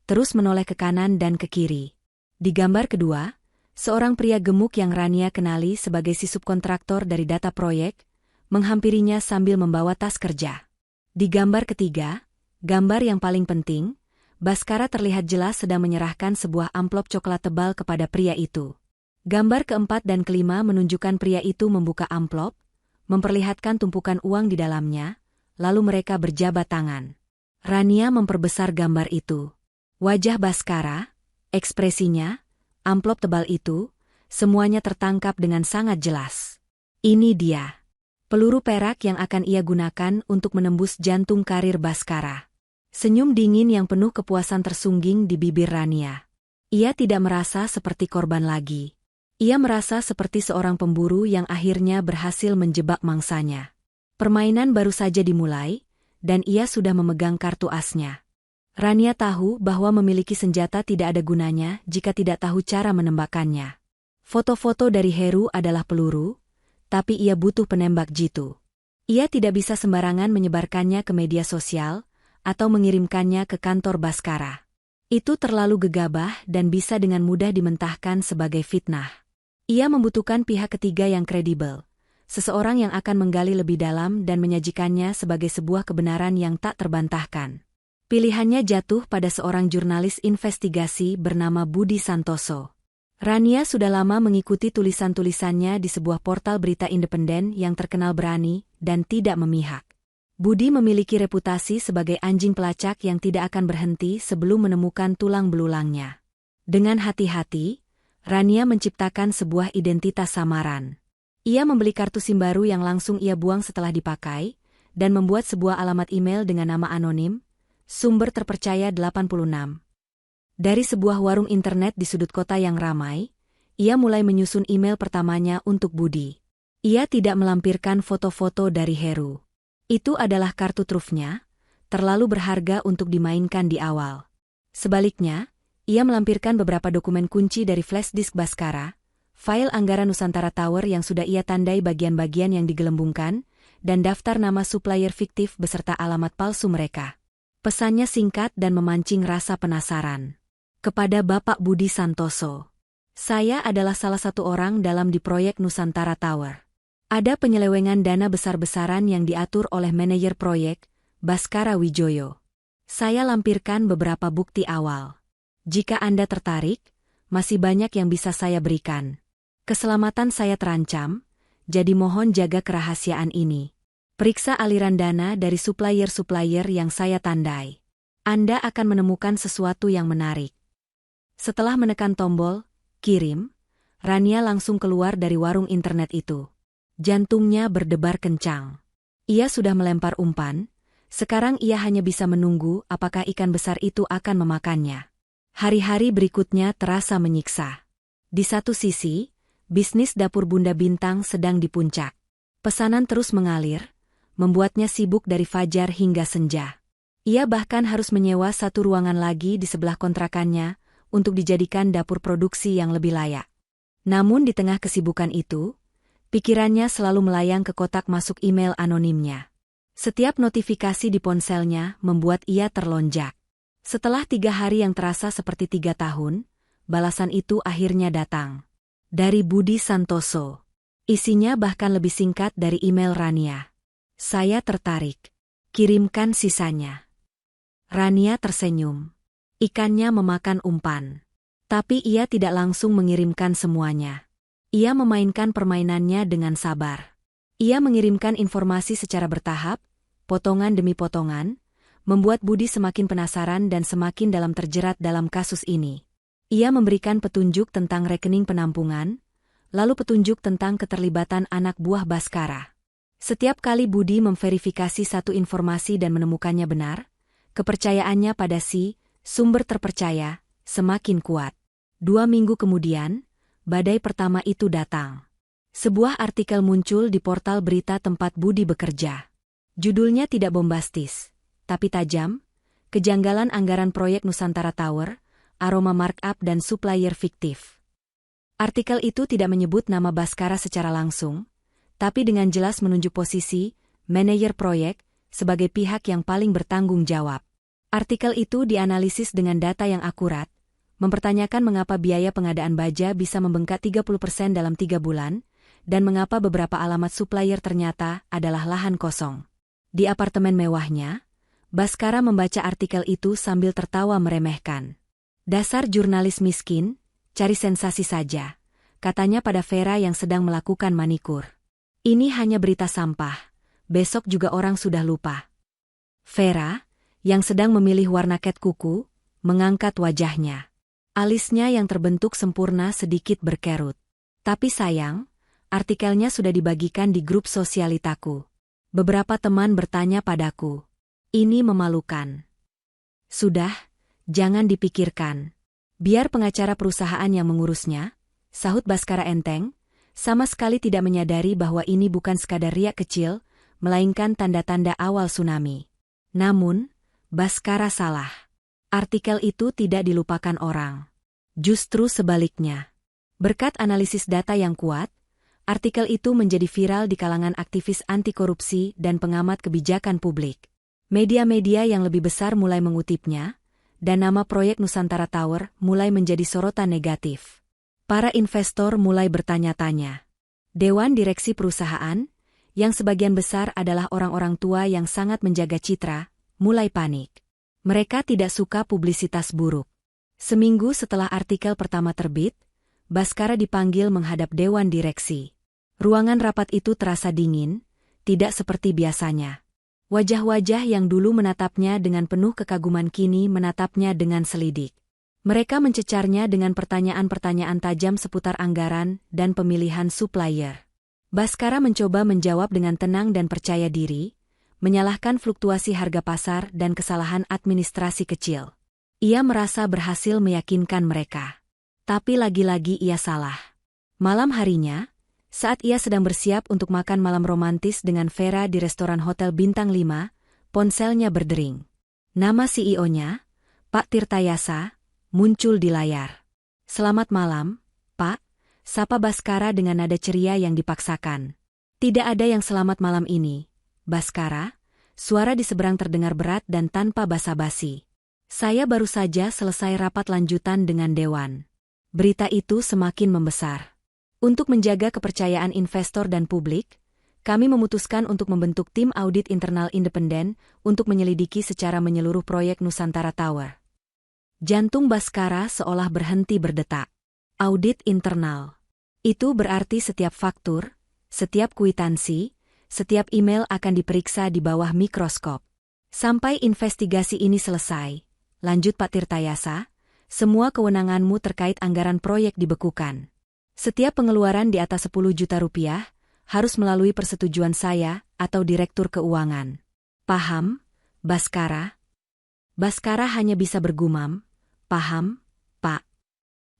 terus menoleh ke kanan dan ke kiri. Di gambar kedua, seorang pria gemuk yang Rania kenali sebagai si subkontraktor dari data proyek, menghampirinya sambil membawa tas kerja. Di gambar ketiga, gambar yang paling penting, Bhaskara terlihat jelas sedang menyerahkan sebuah amplop coklat tebal kepada pria itu. Gambar keempat dan kelima menunjukkan pria itu membuka amplop, memperlihatkan tumpukan uang di dalamnya, lalu mereka berjabat tangan. Rania memperbesar gambar itu. Wajah Bhaskara, ekspresinya, amplop tebal itu, semuanya tertangkap dengan sangat jelas. Ini dia. Peluru perak yang akan ia gunakan untuk menembus jantung karir Bhaskara. Senyum dingin yang penuh kepuasan tersungging di bibir Rania. Ia tidak merasa seperti korban lagi. Ia merasa seperti seorang pemburu yang akhirnya berhasil menjebak mangsanya. Permainan baru saja dimulai, dan ia sudah memegang kartu asnya. Rania tahu bahwa memiliki senjata tidak ada gunanya jika tidak tahu cara menembakkannya. Foto-foto dari Heru adalah peluru, tapi ia butuh penembak jitu. Ia tidak bisa sembarangan menyebarkannya ke media sosial, atau mengirimkannya ke kantor Bhaskara. Itu terlalu gegabah dan bisa dengan mudah dimentahkan sebagai fitnah. Ia membutuhkan pihak ketiga yang kredibel, seseorang yang akan menggali lebih dalam dan menyajikannya sebagai sebuah kebenaran yang tak terbantahkan. Pilihannya jatuh pada seorang jurnalis investigasi bernama Budi Santoso. Rania sudah lama mengikuti tulisan-tulisannya di sebuah portal berita independen yang terkenal berani dan tidak memihak. Budi memiliki reputasi sebagai anjing pelacak yang tidak akan berhenti sebelum menemukan tulang belulangnya. Dengan hati-hati, Rania menciptakan sebuah identitas samaran. Ia membeli kartu SIM baru yang langsung ia buang setelah dipakai, dan membuat sebuah alamat email dengan nama anonim, sumber terpercaya 86. Dari sebuah warung internet di sudut kota yang ramai, ia mulai menyusun email pertamanya untuk Budi. Ia tidak melampirkan foto-foto dari Heru. Itu adalah kartu trufnya, terlalu berharga untuk dimainkan di awal. Sebaliknya, ia melampirkan beberapa dokumen kunci dari flash disk Bhaskara, file anggaran Nusantara Tower yang sudah ia tandai bagian-bagian yang digelembungkan, dan daftar nama supplier fiktif beserta alamat palsu mereka. Pesannya singkat dan memancing rasa penasaran. Kepada Bapak Budi Santoso. Saya adalah salah satu orang dalam di proyek Nusantara Tower. Ada penyelewengan dana besar-besaran yang diatur oleh manajer proyek, Bhaskara Wijoyo. Saya lampirkan beberapa bukti awal. Jika Anda tertarik, masih banyak yang bisa saya berikan. Keselamatan saya terancam, jadi mohon jaga kerahasiaan ini. Periksa aliran dana dari supplier-supplier yang saya tandai. Anda akan menemukan sesuatu yang menarik. Setelah menekan tombol, kirim, Rania langsung keluar dari warung internet itu. Jantungnya berdebar kencang. Ia sudah melempar umpan, sekarang ia hanya bisa menunggu apakah ikan besar itu akan memakannya. Hari-hari berikutnya terasa menyiksa. Di satu sisi, bisnis dapur Bunda Bintang sedang di puncak. Pesanan terus mengalir, membuatnya sibuk dari fajar hingga senja. Ia bahkan harus menyewa satu ruangan lagi di sebelah kontrakannya untuk dijadikan dapur produksi yang lebih layak. Namun di tengah kesibukan itu, pikirannya selalu melayang ke kotak masuk email anonimnya. Setiap notifikasi di ponselnya membuat ia terlonjak. Setelah 3 hari yang terasa seperti 3 tahun, balasan itu akhirnya datang. Dari Budi Santoso. Isinya bahkan lebih singkat dari email Rania. Saya tertarik. Kirimkan sisanya. Rania tersenyum. Ikannya memakan umpan. Tapi ia tidak langsung mengirimkan semuanya. Ia memainkan permainannya dengan sabar. Ia mengirimkan informasi secara bertahap, potongan demi potongan, membuat Budi semakin penasaran dan semakin dalam terjerat dalam kasus ini. Ia memberikan petunjuk tentang rekening penampungan, lalu petunjuk tentang keterlibatan anak buah Bhaskara. Setiap kali Budi memverifikasi satu informasi dan menemukannya benar, kepercayaannya pada si sumber terpercaya semakin kuat. 2 minggu kemudian, badai pertama itu datang. Sebuah artikel muncul di portal berita tempat Budi bekerja. Judulnya tidak bombastis, tapi tajam, kejanggalan anggaran proyek Nusantara Tower, aroma markup dan supplier fiktif. Artikel itu tidak menyebut nama Baskara secara langsung, tapi dengan jelas menunjuk posisi manajer proyek sebagai pihak yang paling bertanggung jawab. Artikel itu dianalisis dengan data yang akurat, mempertanyakan mengapa biaya pengadaan baja bisa membengkak 30% dalam 3 bulan, dan mengapa beberapa alamat supplier ternyata adalah lahan kosong. Di apartemen mewahnya, Baskara membaca artikel itu sambil tertawa meremehkan. Dasar jurnalis miskin, cari sensasi saja, katanya pada Vera yang sedang melakukan manikur. Ini hanya berita sampah, besok juga orang sudah lupa. Vera, yang sedang memilih warna cat kuku, mengangkat wajahnya. Alisnya yang terbentuk sempurna sedikit berkerut. Tapi sayang, artikelnya sudah dibagikan di grup sosialitaku. Beberapa teman bertanya padaku. Ini memalukan. Sudah, jangan dipikirkan. Biar pengacara perusahaan yang mengurusnya, sahut Baskara enteng, sama sekali tidak menyadari bahwa ini bukan sekadar riak kecil, melainkan tanda-tanda awal tsunami. Namun, Baskara salah. Artikel itu tidak dilupakan orang. Justru sebaliknya. Berkat analisis data yang kuat, artikel itu menjadi viral di kalangan aktivis anti korupsi dan pengamat kebijakan publik. Media-media yang lebih besar mulai mengutipnya, dan nama proyek Nusantara Tower mulai menjadi sorotan negatif. Para investor mulai bertanya-tanya. Dewan direksi perusahaan, yang sebagian besar adalah orang-orang tua yang sangat menjaga citra, mulai panik. Mereka tidak suka publisitas buruk. Seminggu setelah artikel pertama terbit, Baskara dipanggil menghadap Dewan Direksi. Ruangan rapat itu terasa dingin, tidak seperti biasanya. Wajah-wajah yang dulu menatapnya dengan penuh kekaguman kini menatapnya dengan selidik. Mereka mencecarnya dengan pertanyaan-pertanyaan tajam seputar anggaran dan pemilihan supplier. Baskara mencoba menjawab dengan tenang dan percaya diri, menyalahkan fluktuasi harga pasar dan kesalahan administrasi kecil. Ia merasa berhasil meyakinkan mereka. Tapi lagi-lagi ia salah. Malam harinya, saat ia sedang bersiap untuk makan malam romantis dengan Vera di restoran Hotel Bintang 5, ponselnya berdering. Nama CEO-nya, Pak Tirtayasa, muncul di layar. "Selamat malam, Pak," sapa Baskara dengan nada ceria yang dipaksakan. "Tidak ada yang selamat malam ini, Baskara," suara di seberang terdengar berat dan tanpa basa-basi. "Saya baru saja selesai rapat lanjutan dengan Dewan." Berita itu semakin membesar. Untuk menjaga kepercayaan investor dan publik, kami memutuskan untuk membentuk tim audit internal independen untuk menyelidiki secara menyeluruh proyek Nusantara Tower. Jantung Baskara seolah berhenti berdetak. Audit internal. Itu berarti setiap faktur, setiap kwitansi, setiap email akan diperiksa di bawah mikroskop. "Sampai investigasi ini selesai," lanjut Pak Tirtayasa, "semua kewenanganmu terkait anggaran proyek dibekukan. Setiap pengeluaran di atas 10 juta rupiah harus melalui persetujuan saya atau Direktur Keuangan." "Paham, Baskara?" Baskara hanya bisa bergumam, "Paham, Pak."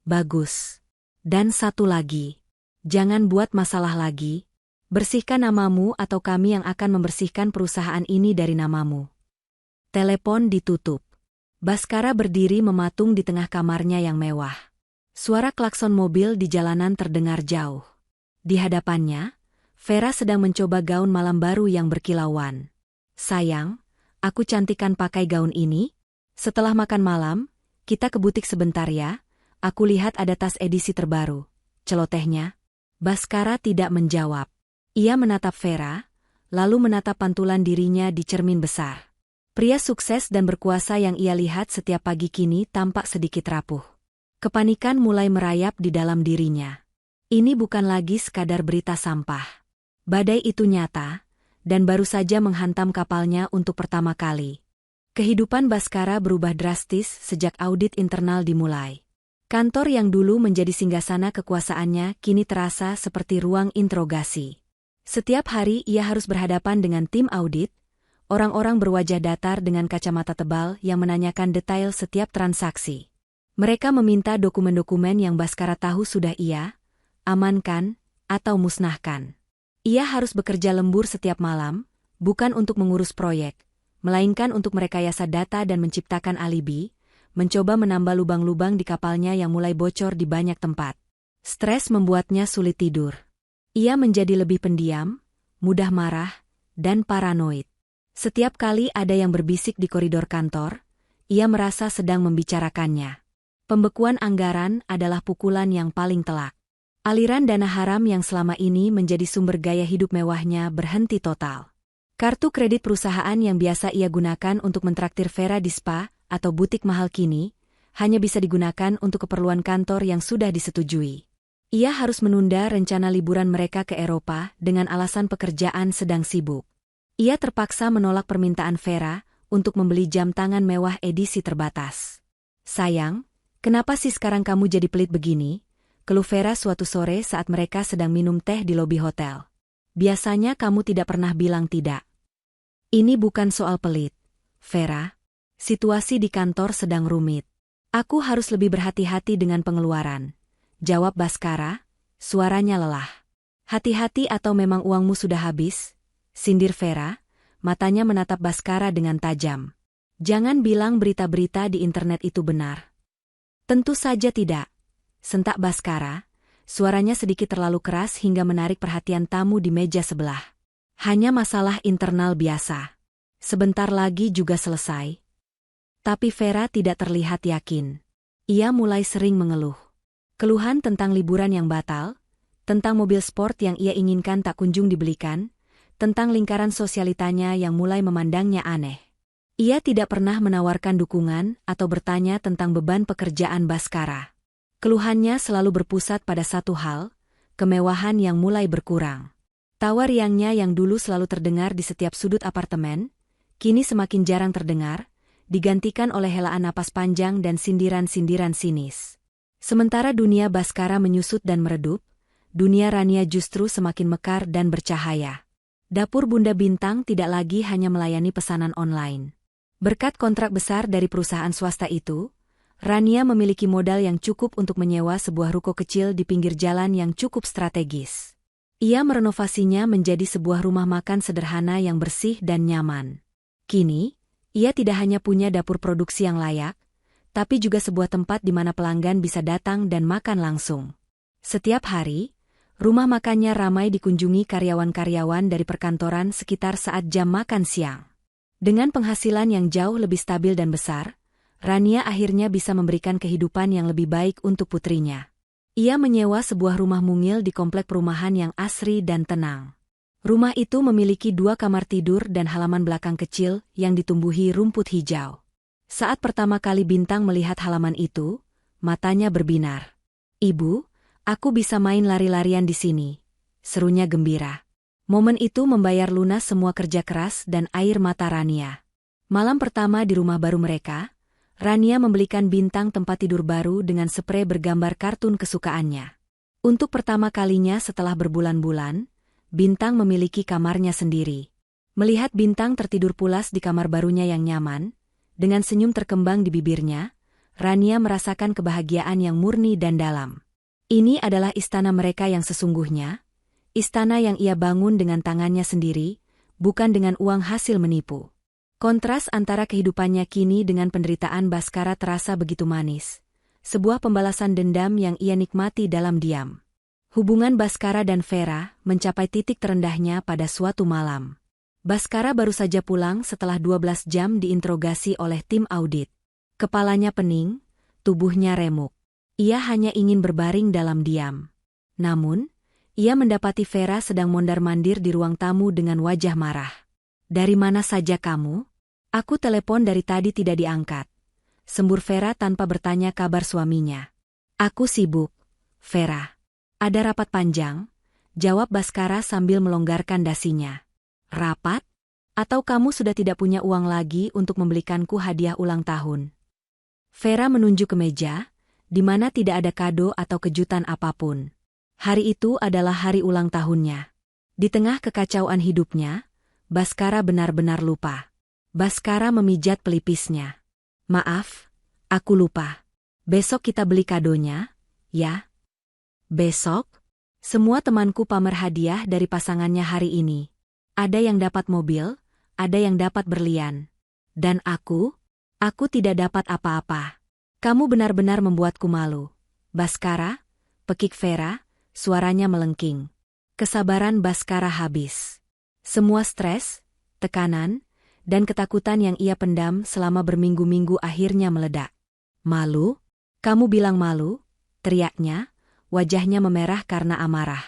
"Bagus. Dan satu lagi. Jangan buat masalah lagi. Bersihkan namamu atau kami yang akan membersihkan perusahaan ini dari namamu." Telepon ditutup. Baskara berdiri mematung di tengah kamarnya yang mewah. Suara klakson mobil di jalanan terdengar jauh. Di hadapannya, Vera sedang mencoba gaun malam baru yang berkilauan. "Sayang, aku cantikkan pakai gaun ini? Setelah makan malam, kita ke butik sebentar ya, aku lihat ada tas edisi terbaru," celotehnya. Baskara tidak menjawab. Ia menatap Vera, lalu menatap pantulan dirinya di cermin besar. Pria sukses dan berkuasa yang ia lihat setiap pagi kini tampak sedikit rapuh. Kepanikan mulai merayap di dalam dirinya. Ini bukan lagi sekadar berita sampah. Badai itu nyata, dan baru saja menghantam kapalnya untuk pertama kali. Kehidupan Baskara berubah drastis sejak audit internal dimulai. Kantor yang dulu menjadi singgasana kekuasaannya kini terasa seperti ruang interogasi. Setiap hari ia harus berhadapan dengan tim audit, orang-orang berwajah datar dengan kacamata tebal yang menanyakan detail setiap transaksi. Mereka meminta dokumen-dokumen yang Baskara tahu sudah ia amankan atau musnahkan. Ia harus bekerja lembur setiap malam, bukan untuk mengurus proyek, melainkan untuk merekayasa data dan menciptakan alibi, mencoba menambah lubang-lubang di kapalnya yang mulai bocor di banyak tempat. Stres membuatnya sulit tidur. Ia menjadi lebih pendiam, mudah marah, dan paranoid. Setiap kali ada yang berbisik di koridor kantor, ia merasa sedang membicarakannya. Pembekuan anggaran adalah pukulan yang paling telak. Aliran dana haram yang selama ini menjadi sumber gaya hidup mewahnya berhenti total. Kartu kredit perusahaan yang biasa ia gunakan untuk mentraktir Vera di spa atau butik mahal kini, hanya bisa digunakan untuk keperluan kantor yang sudah disetujui. Ia harus menunda rencana liburan mereka ke Eropa dengan alasan pekerjaan sedang sibuk. Ia terpaksa menolak permintaan Vera untuk membeli jam tangan mewah edisi terbatas. "Sayang, kenapa sih sekarang kamu jadi pelit begini?" keluh Vera suatu sore saat mereka sedang minum teh di lobi hotel. "Biasanya kamu tidak pernah bilang tidak." "Ini bukan soal pelit, Vera. Situasi di kantor sedang rumit. Aku harus lebih berhati-hati dengan pengeluaran," jawab Baskara, suaranya lelah. "Hati-hati atau memang uangmu sudah habis?" sindir Vera, matanya menatap Baskara dengan tajam. "Jangan bilang berita-berita di internet itu benar." "Tentu saja tidak," sentak Baskara, suaranya sedikit terlalu keras hingga menarik perhatian tamu di meja sebelah. "Hanya masalah internal biasa. Sebentar lagi juga selesai." Tapi Vera tidak terlihat yakin. Ia mulai sering mengeluh. Keluhan tentang liburan yang batal, tentang mobil sport yang ia inginkan tak kunjung dibelikan, tentang lingkaran sosialitanya yang mulai memandangnya aneh. Ia tidak pernah menawarkan dukungan atau bertanya tentang beban pekerjaan Baskara. Keluhannya selalu berpusat pada satu hal, kemewahan yang mulai berkurang. Tawa riangnya yang dulu selalu terdengar di setiap sudut apartemen, kini semakin jarang terdengar, digantikan oleh helaan napas panjang dan sindiran-sindiran sinis. Sementara dunia Baskara menyusut dan meredup, dunia Rania justru semakin mekar dan bercahaya. Dapur Bunda Bintang tidak lagi hanya melayani pesanan online. Berkat kontrak besar dari perusahaan swasta itu, Rania memiliki modal yang cukup untuk menyewa sebuah ruko kecil di pinggir jalan yang cukup strategis. Ia merenovasinya menjadi sebuah rumah makan sederhana yang bersih dan nyaman. Kini, ia tidak hanya punya dapur produksi yang layak, tapi juga sebuah tempat di mana pelanggan bisa datang dan makan langsung. Setiap hari, rumah makannya ramai dikunjungi karyawan-karyawan dari perkantoran sekitar saat jam makan siang. Dengan penghasilan yang jauh lebih stabil dan besar, Rania akhirnya bisa memberikan kehidupan yang lebih baik untuk putrinya. Ia menyewa sebuah rumah mungil di komplek perumahan yang asri dan tenang. Rumah itu memiliki 2 kamar tidur dan halaman belakang kecil yang ditumbuhi rumput hijau. Saat pertama kali Bintang melihat halaman itu, matanya berbinar. "Ibu, aku bisa main lari-larian di sini," serunya gembira. Momen itu membayar lunas semua kerja keras dan air mata Rania. Malam pertama di rumah baru mereka, Rania membelikan Bintang tempat tidur baru dengan sprei bergambar kartun kesukaannya. Untuk pertama kalinya setelah berbulan-bulan, Bintang memiliki kamarnya sendiri. Melihat Bintang tertidur pulas di kamar barunya yang nyaman, dengan senyum terkembang di bibirnya, Rania merasakan kebahagiaan yang murni dan dalam. Ini adalah istana mereka yang sesungguhnya, istana yang ia bangun dengan tangannya sendiri, bukan dengan uang hasil menipu. Kontras antara kehidupannya kini dengan penderitaan Baskara terasa begitu manis. Sebuah pembalasan dendam yang ia nikmati dalam diam. Hubungan Baskara dan Vera mencapai titik terendahnya pada suatu malam. Baskara baru saja pulang setelah 12 jam diinterogasi oleh tim audit. Kepalanya pening, tubuhnya remuk. Ia hanya ingin berbaring dalam diam. Namun, ia mendapati Vera sedang mondar-mandir di ruang tamu dengan wajah marah. "Dari mana saja kamu? Aku telepon dari tadi tidak diangkat," sembur Vera tanpa bertanya kabar suaminya. "Aku sibuk, Vera. Ada rapat panjang," jawab Baskara sambil melonggarkan dasinya. "Rapat? Atau kamu sudah tidak punya uang lagi untuk membelikanku hadiah ulang tahun?" Vera menunjuk ke meja, di mana tidak ada kado atau kejutan apapun. Hari itu adalah hari ulang tahunnya. Di tengah kekacauan hidupnya, Baskara benar-benar lupa. Baskara memijat pelipisnya. "Maaf, aku lupa. Besok kita beli kadonya, ya?" "Besok?" "Semua temanku pamer hadiah dari pasangannya hari ini. Ada yang dapat mobil, ada yang dapat berlian. Dan aku tidak dapat apa-apa. Kamu benar-benar membuatku malu. Baskara, pekik Vera, suaranya melengking. Kesabaran Baskara habis. Semua stres, tekanan, dan ketakutan yang ia pendam selama berminggu-minggu akhirnya meledak. Malu? Kamu bilang malu? Teriaknya, wajahnya memerah karena amarah.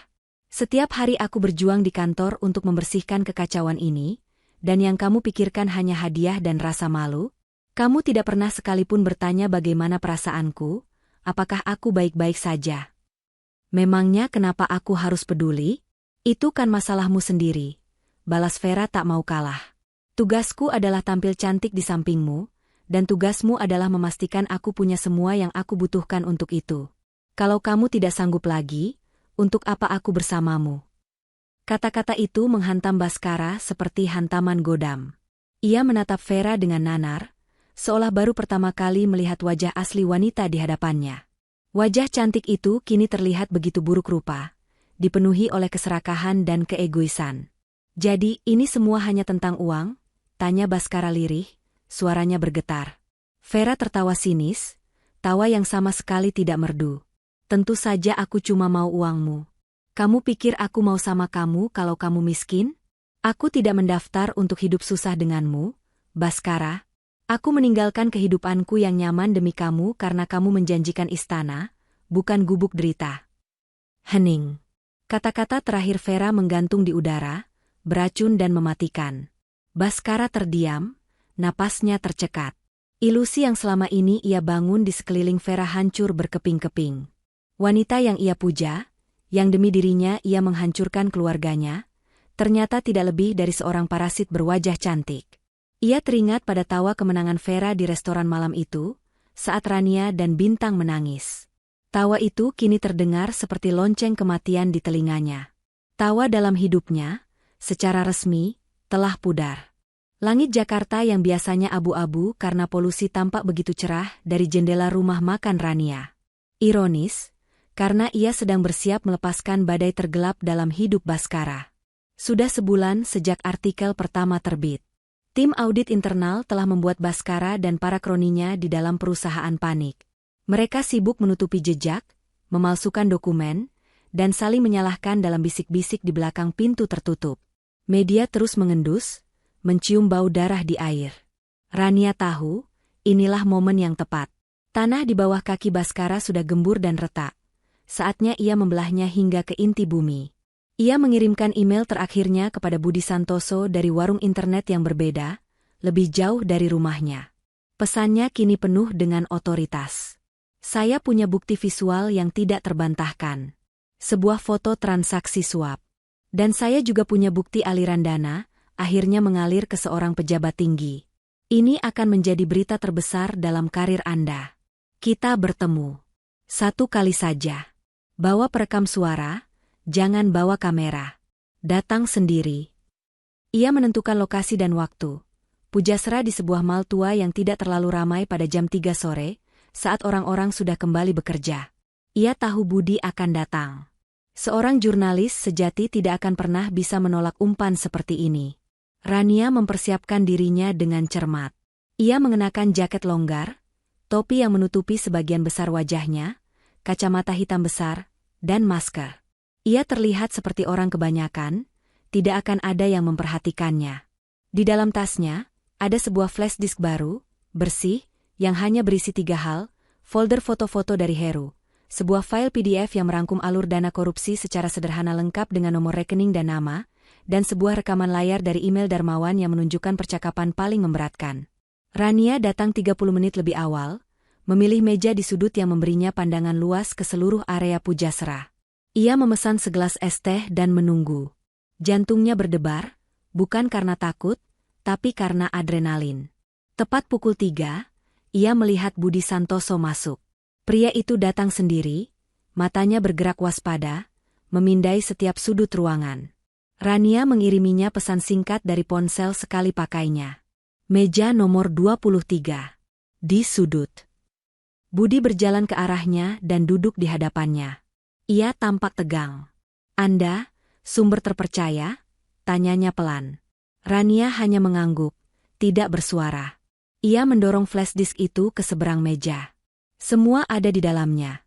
Setiap hari aku berjuang di kantor untuk membersihkan kekacauan ini, dan yang kamu pikirkan hanya hadiah dan rasa malu? Kamu tidak pernah sekalipun bertanya bagaimana perasaanku, apakah aku baik-baik saja. Memangnya kenapa aku harus peduli? Itu kan masalahmu sendiri. Balas Vera tak mau kalah. Tugasku adalah tampil cantik di sampingmu, dan tugasmu adalah memastikan aku punya semua yang aku butuhkan untuk itu. Kalau kamu tidak sanggup lagi, untuk apa aku bersamamu? Kata-kata itu menghantam Baskara seperti hantaman godam. Ia menatap Vera dengan nanar, seolah baru pertama kali melihat wajah asli wanita di hadapannya. Wajah cantik itu kini terlihat begitu buruk rupa, dipenuhi oleh keserakahan dan keegoisan. Jadi, ini semua hanya tentang uang? Tanya Baskara lirih, suaranya bergetar. Vera tertawa sinis, tawa yang sama sekali tidak merdu. Tentu saja aku cuma mau uangmu. Kamu pikir aku mau sama kamu kalau kamu miskin? Aku tidak mendaftar untuk hidup susah denganmu, Baskara. Aku meninggalkan kehidupanku yang nyaman demi kamu karena kamu menjanjikan istana, bukan gubuk derita. Hening. Kata-kata terakhir Vera menggantung di udara, beracun dan mematikan. Baskara terdiam, napasnya tercekat. Ilusi yang selama ini ia bangun di sekeliling Vera hancur berkeping-keping. Wanita yang ia puja, yang demi dirinya ia menghancurkan keluarganya, ternyata tidak lebih dari seorang parasit berwajah cantik. Ia teringat pada tawa kemenangan Vera di restoran malam itu, saat Rania dan Bintang menangis. Tawa itu kini terdengar seperti lonceng kematian di telinganya. Tawa dalam hidupnya, secara resmi, telah pudar. Langit Jakarta yang biasanya abu-abu karena polusi tampak begitu cerah dari jendela rumah makan Rania. Ironis, karena ia sedang bersiap melepaskan badai tergelap dalam hidup Baskara. Sudah sebulan sejak artikel pertama terbit. Tim audit internal telah membuat Baskara dan para kroninya di dalam perusahaan panik. Mereka sibuk menutupi jejak, memalsukan dokumen, dan saling menyalahkan dalam bisik-bisik di belakang pintu tertutup. Media terus mengendus, mencium bau darah di air. Rania tahu, inilah momen yang tepat. Tanah di bawah kaki Baskara sudah gembur dan retak. Saatnya ia membelahnya hingga ke inti bumi. Ia mengirimkan email terakhirnya kepada Budi Santoso dari warung internet yang berbeda, lebih jauh dari rumahnya. Pesannya kini penuh dengan otoritas. Saya punya bukti visual yang tidak terbantahkan. Sebuah foto transaksi suap. Dan saya juga punya bukti aliran dana, akhirnya mengalir ke seorang pejabat tinggi. Ini akan menjadi berita terbesar dalam karir Anda. Kita bertemu. Satu kali saja. Bawa perekam suara, jangan bawa kamera. Datang sendiri. Ia menentukan lokasi dan waktu. Pujasera di sebuah mal tua yang tidak terlalu ramai pada jam 3 sore, saat orang-orang sudah kembali bekerja. Ia tahu Budi akan datang. Seorang jurnalis sejati tidak akan pernah bisa menolak umpan seperti ini. Rania mempersiapkan dirinya dengan cermat. Ia mengenakan jaket longgar, topi yang menutupi sebagian besar wajahnya, kacamata hitam besar, dan masker. Ia terlihat seperti orang kebanyakan, tidak akan ada yang memperhatikannya. Di dalam tasnya, ada sebuah flash disk baru, bersih, yang hanya berisi 3 hal, folder foto-foto dari Heru, sebuah file PDF yang merangkum alur dana korupsi secara sederhana lengkap dengan nomor rekening dan nama, dan sebuah rekaman layar dari email Darmawan yang menunjukkan percakapan paling memberatkan. Rania datang 30 menit lebih awal, memilih meja di sudut yang memberinya pandangan luas ke seluruh area Pujasera. Ia memesan segelas es teh dan menunggu. Jantungnya berdebar, bukan karena takut, tapi karena adrenalin. Tepat pukul 3, ia melihat Budi Santoso masuk. Pria itu datang sendiri, matanya bergerak waspada, memindai setiap sudut ruangan. Rania mengiriminya pesan singkat dari ponsel sekali pakainya. Meja nomor 23. Di sudut. Budi berjalan ke arahnya dan duduk di hadapannya. Ia tampak tegang. Anda, sumber terpercaya? Tanyanya pelan. Rania hanya mengangguk, tidak bersuara. Ia mendorong flash disk itu ke seberang meja. Semua ada di dalamnya.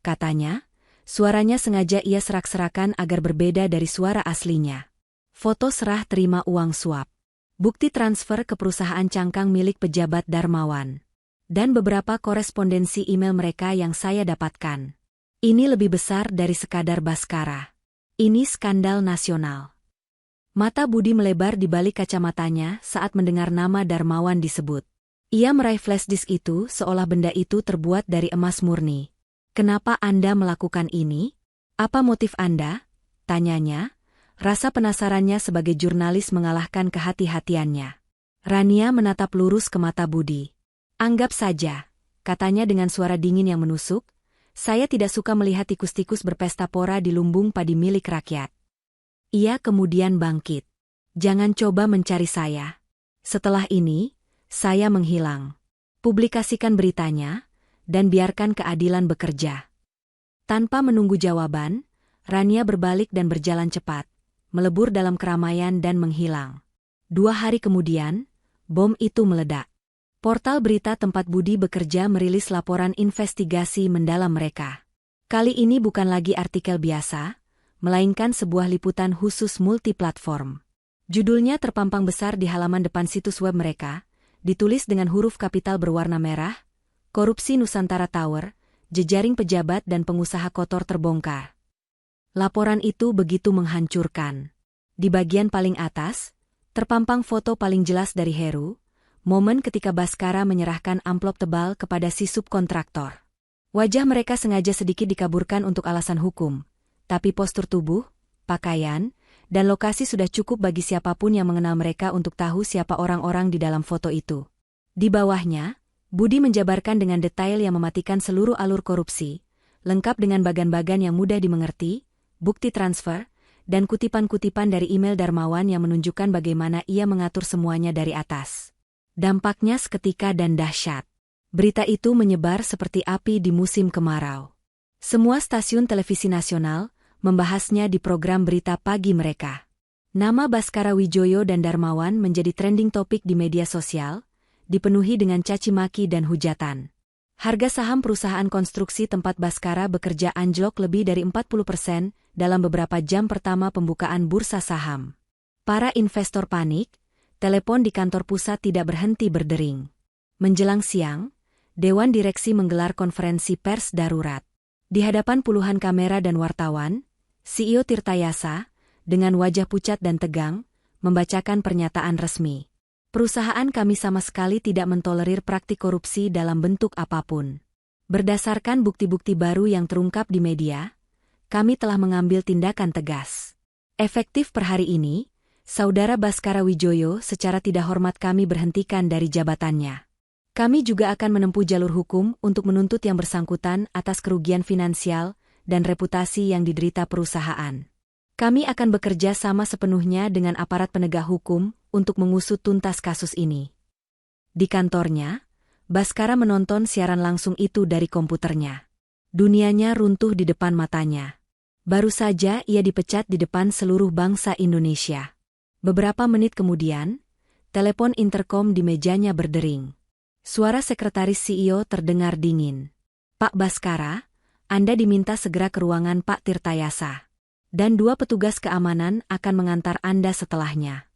Katanya, suaranya sengaja ia serak-serakan agar berbeda dari suara aslinya. Foto serah terima uang suap. Bukti transfer ke perusahaan cangkang milik pejabat Darmawan. Dan beberapa korespondensi email mereka yang saya dapatkan. Ini lebih besar dari sekadar Baskara. Ini skandal nasional. Mata Budi melebar di balik kacamatanya saat mendengar nama Darmawan disebut. Ia meraih flash disk itu seolah benda itu terbuat dari emas murni. Kenapa Anda melakukan ini? Apa motif Anda? Tanyanya. Rasa penasarannya sebagai jurnalis mengalahkan kehati-hatiannya. Rania menatap lurus ke mata Budi. Anggap saja, katanya dengan suara dingin yang menusuk. Saya tidak suka melihat tikus-tikus berpesta pora di lumbung padi milik rakyat. Ia kemudian bangkit. Jangan coba mencari saya. Setelah ini, saya menghilang. Publikasikan beritanya, dan biarkan keadilan bekerja. Tanpa menunggu jawaban, Rania berbalik dan berjalan cepat, melebur dalam keramaian dan menghilang. 2 hari kemudian, bom itu meledak. Portal berita tempat Budi bekerja merilis laporan investigasi mendalam mereka. Kali ini bukan lagi artikel biasa, melainkan sebuah liputan khusus multiplatform. Judulnya terpampang besar di halaman depan situs web mereka, ditulis dengan huruf kapital berwarna merah, Korupsi Nusantara Tower, jejaring pejabat dan pengusaha kotor terbongkar. Laporan itu begitu menghancurkan. Di bagian paling atas, terpampang foto paling jelas dari Heru, momen ketika Baskara menyerahkan amplop tebal kepada si subkontraktor. Wajah mereka sengaja sedikit dikaburkan untuk alasan hukum, tapi postur tubuh, pakaian, dan lokasi sudah cukup bagi siapapun yang mengenal mereka untuk tahu siapa orang-orang di dalam foto itu. Di bawahnya, Budi menjabarkan dengan detail yang mematikan seluruh alur korupsi, lengkap dengan bagan-bagan yang mudah dimengerti, bukti transfer, dan kutipan-kutipan dari email Darmawan yang menunjukkan bagaimana ia mengatur semuanya dari atas. Dampaknya seketika dan dahsyat. Berita itu menyebar seperti api di musim kemarau. Semua stasiun televisi nasional membahasnya di program berita pagi mereka. Nama Baskara Wijoyo dan Darmawan menjadi trending topik di media sosial, dipenuhi dengan caci maki dan hujatan. Harga saham perusahaan konstruksi tempat Baskara bekerja anjlok lebih dari 40% dalam beberapa jam pertama pembukaan bursa saham. Para investor panik. Telepon di kantor pusat tidak berhenti berdering. Menjelang siang, Dewan Direksi menggelar konferensi pers darurat. Di hadapan puluhan kamera dan wartawan, CEO Tirtayasa, dengan wajah pucat dan tegang, membacakan pernyataan resmi. Perusahaan kami sama sekali tidak mentolerir praktik korupsi dalam bentuk apapun. Berdasarkan bukti-bukti baru yang terungkap di media, kami telah mengambil tindakan tegas. Efektif per hari ini, Saudara Baskara Wijoyo secara tidak hormat kami berhentikan dari jabatannya. Kami juga akan menempuh jalur hukum untuk menuntut yang bersangkutan atas kerugian finansial dan reputasi yang diderita perusahaan. Kami akan bekerja sama sepenuhnya dengan aparat penegak hukum untuk mengusut tuntas kasus ini. Di kantornya, Baskara menonton siaran langsung itu dari komputernya. Dunianya runtuh di depan matanya. Baru saja ia dipecat di depan seluruh bangsa Indonesia. Beberapa menit kemudian, telepon interkom di mejanya berdering. Suara sekretaris CEO terdengar dingin. Pak Baskara, Anda diminta segera ke ruangan Pak Tirtayasa. Dan 2 petugas keamanan akan mengantar Anda setelahnya.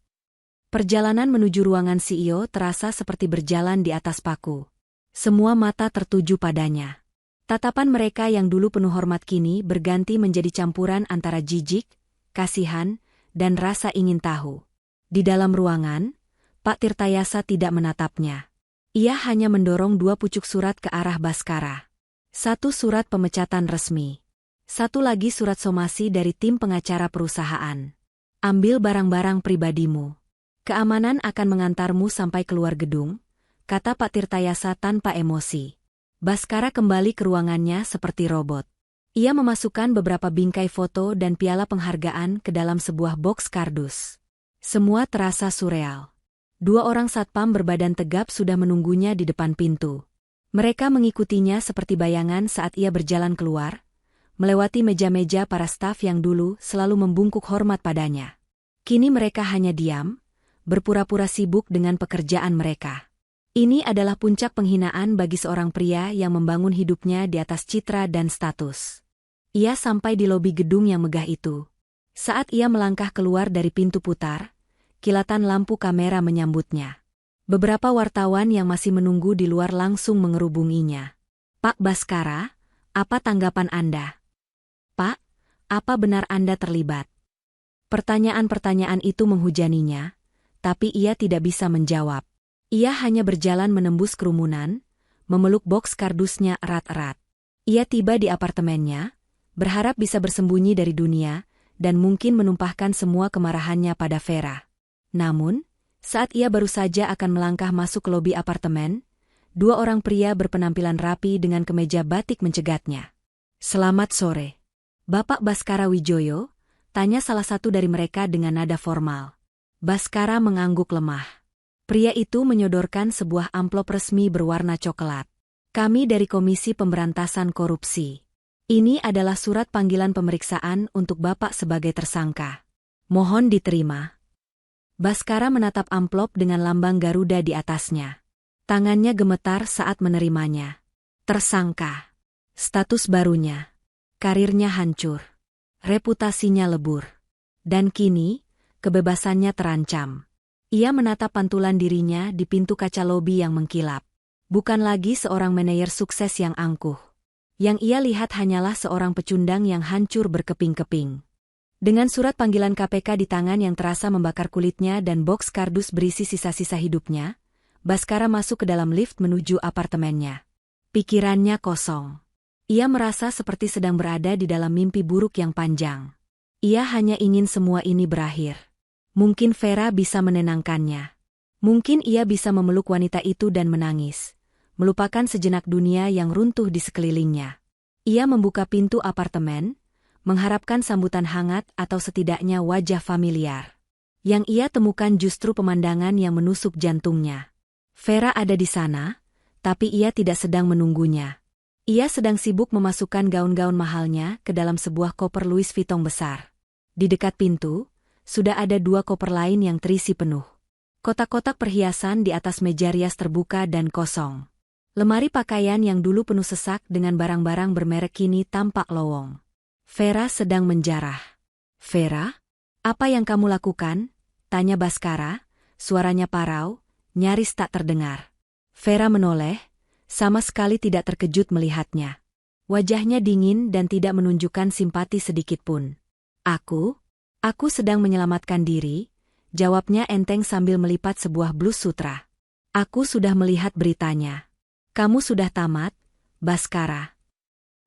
Perjalanan menuju ruangan CEO terasa seperti berjalan di atas paku. Semua mata tertuju padanya. Tatapan mereka yang dulu penuh hormat kini berganti menjadi campuran antara jijik, kasihan, dan rasa ingin tahu. Di dalam ruangan, Pak Tirtayasa tidak menatapnya. Ia hanya mendorong 2 pucuk surat ke arah Baskara. 1 surat pemecatan resmi. 1 lagi surat somasi dari tim pengacara perusahaan. Ambil barang-barang pribadimu. Keamanan akan mengantarmu sampai keluar gedung, kata Pak Tirtayasa tanpa emosi. Baskara kembali ke ruangannya seperti robot. Ia memasukkan beberapa bingkai foto dan piala penghargaan ke dalam sebuah boks kardus. Semua terasa surreal. 2 orang satpam berbadan tegap sudah menunggunya di depan pintu. Mereka mengikutinya seperti bayangan saat ia berjalan keluar, melewati meja-meja para staf yang dulu selalu membungkuk hormat padanya. Kini mereka hanya diam, berpura-pura sibuk dengan pekerjaan mereka. Ini adalah puncak penghinaan bagi seorang pria yang membangun hidupnya di atas citra dan status. Ia sampai di lobi gedung yang megah itu. Saat ia melangkah keluar dari pintu putar, kilatan lampu kamera menyambutnya. Beberapa wartawan yang masih menunggu di luar langsung mengerubunginya. "Pak Baskara, apa tanggapan Anda?" "Pak, apa benar Anda terlibat?" Pertanyaan-pertanyaan itu menghujaninya, tapi ia tidak bisa menjawab. Ia hanya berjalan menembus kerumunan, memeluk boks kardusnya erat-erat. Ia tiba di apartemennya, berharap bisa bersembunyi dari dunia, dan mungkin menumpahkan semua kemarahannya pada Vera. Namun, saat ia baru saja akan melangkah masuk ke lobi apartemen, dua orang pria berpenampilan rapi dengan kemeja batik mencegatnya. "Selamat sore, Bapak Baskara Wijoyo," tanya salah satu dari mereka dengan nada formal. Baskara mengangguk lemah. Pria itu menyodorkan sebuah amplop resmi berwarna coklat. "Kami dari Komisi Pemberantasan Korupsi. Ini adalah surat panggilan pemeriksaan untuk Bapak sebagai tersangka. Mohon diterima." Baskara menatap amplop dengan lambang Garuda di atasnya. Tangannya gemetar saat menerimanya. Tersangka. Status barunya. Karirnya hancur. Reputasinya lebur. Dan kini, kebebasannya terancam. Ia menatap pantulan dirinya di pintu kaca lobi yang mengkilap. Bukan lagi seorang manajer sukses yang angkuh. Yang ia lihat hanyalah seorang pecundang yang hancur berkeping-keping. Dengan surat panggilan KPK di tangan yang terasa membakar kulitnya dan boks kardus berisi sisa-sisa hidupnya, Baskara masuk ke dalam lift menuju apartemennya. Pikirannya kosong. Ia merasa seperti sedang berada di dalam mimpi buruk yang panjang. Ia hanya ingin semua ini berakhir. Mungkin Vera bisa menenangkannya. Mungkin ia bisa memeluk wanita itu dan menangis, melupakan sejenak dunia yang runtuh di sekelilingnya. Ia membuka pintu apartemen, mengharapkan sambutan hangat atau setidaknya wajah familiar. Yang ia temukan justru pemandangan yang menusuk jantungnya. Vera ada di sana, tapi ia tidak sedang menunggunya. Ia sedang sibuk memasukkan gaun-gaun mahalnya ke dalam sebuah koper Louis Vuitton besar. Di dekat pintu, sudah ada dua koper lain yang terisi penuh. Kotak-kotak perhiasan di atas meja rias terbuka dan kosong. Lemari pakaian yang dulu penuh sesak dengan barang-barang bermerek kini tampak lowong. Vera sedang menjarah. "Vera, apa yang kamu lakukan?" tanya Baskara, suaranya parau, nyaris tak terdengar. Vera menoleh, sama sekali tidak terkejut melihatnya. Wajahnya dingin dan tidak menunjukkan simpati sedikitpun. Aku sedang menyelamatkan diri," jawabnya enteng sambil melipat sebuah blus sutra. "Aku sudah melihat beritanya. Kamu sudah tamat, Baskara."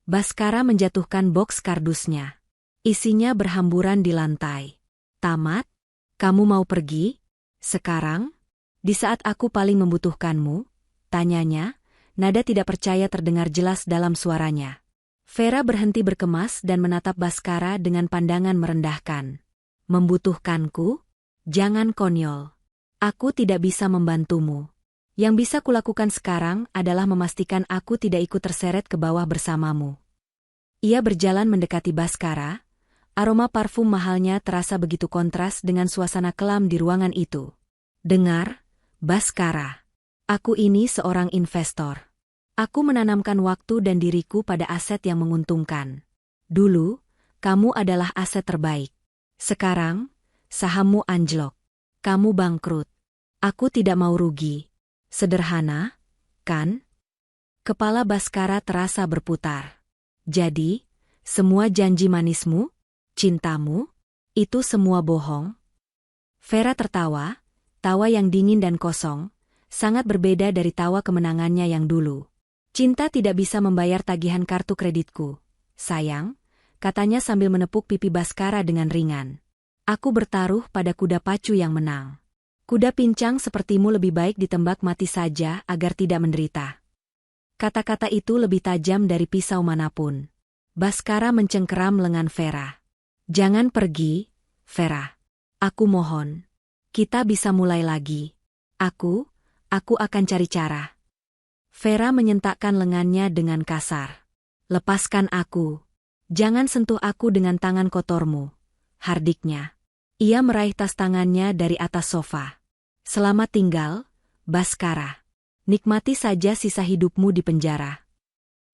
Baskara menjatuhkan boks kardusnya. Isinya berhamburan di lantai. "Tamat? Kamu mau pergi? Sekarang? Di saat aku paling membutuhkanmu?" tanyanya, nada tidak percaya terdengar jelas dalam suaranya. Vera berhenti berkemas dan menatap Baskara dengan pandangan merendahkan. "Membutuhkanku? Jangan konyol. Aku tidak bisa membantumu. Yang bisa kulakukan sekarang adalah memastikan aku tidak ikut terseret ke bawah bersamamu." Ia berjalan mendekati Baskara. Aroma parfum mahalnya terasa begitu kontras dengan suasana kelam di ruangan itu. "Dengar, Baskara. Aku ini seorang investor. Aku menanamkan waktu dan diriku pada aset yang menguntungkan. Dulu, kamu adalah aset terbaik. Sekarang, sahammu anjlok. Kamu bangkrut. Aku tidak mau rugi. Sederhana, kan?" Kepala Baskara terasa berputar. "Jadi, semua janji manismu, cintamu, itu semua bohong?" Vera tertawa, tawa yang dingin dan kosong, sangat berbeda dari tawa kemenangannya yang dulu. "Cinta tidak bisa membayar tagihan kartu kreditku, sayang," katanya sambil menepuk pipi Baskara dengan ringan. "Aku bertaruh pada kuda pacu yang menang. Kuda pincang sepertimu lebih baik ditembak mati saja agar tidak menderita." Kata-kata itu lebih tajam dari pisau manapun. Baskara mencengkeram lengan Vera. "Jangan pergi, Vera. Aku mohon. Kita bisa mulai lagi. Aku akan cari cara." Vera menyentakkan lengannya dengan kasar. "Lepaskan aku. Jangan sentuh aku dengan tangan kotormu," hardiknya. Ia meraih tas tangannya dari atas sofa. "Selamat tinggal, Baskara. Nikmati saja sisa hidupmu di penjara.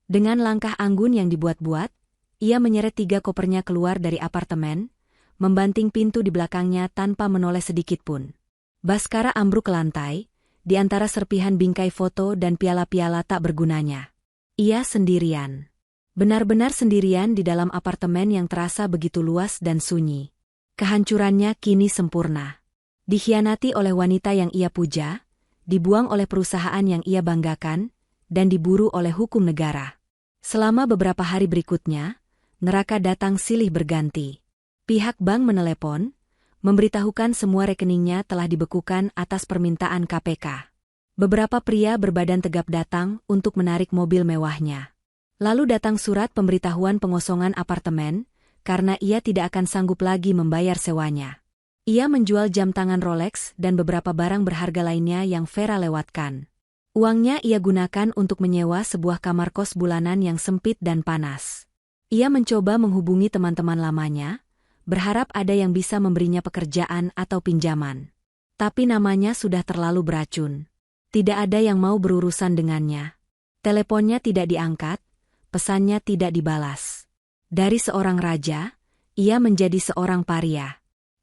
Dengan langkah anggun yang dibuat-buat, ia menyeret 3 kopernya keluar dari apartemen, membanting pintu di belakangnya tanpa menoleh sedikit pun. Baskara ambruk ke lantai, di antara serpihan bingkai foto dan piala-piala tak bergunanya. Ia sendirian. Benar-benar sendirian di dalam apartemen yang terasa begitu luas dan sunyi. Kehancurannya kini sempurna. Dikhianati oleh wanita yang ia puja, dibuang oleh perusahaan yang ia banggakan, dan diburu oleh hukum negara. Selama beberapa hari berikutnya, neraka datang silih berganti. Pihak bank menelepon, memberitahukan semua rekeningnya telah dibekukan atas permintaan KPK. Beberapa pria berbadan tegap datang untuk menarik mobil mewahnya. Lalu datang surat pemberitahuan pengosongan apartemen, karena ia tidak akan sanggup lagi membayar sewanya. Ia menjual jam tangan Rolex dan beberapa barang berharga lainnya yang Vera lewatkan. Uangnya ia gunakan untuk menyewa sebuah kamar kos bulanan yang sempit dan panas. Ia mencoba menghubungi teman-teman lamanya, berharap ada yang bisa memberinya pekerjaan atau pinjaman. Tapi namanya sudah terlalu beracun. Tidak ada yang mau berurusan dengannya. Teleponnya tidak diangkat, pesannya tidak dibalas. Dari seorang raja, ia menjadi seorang paria.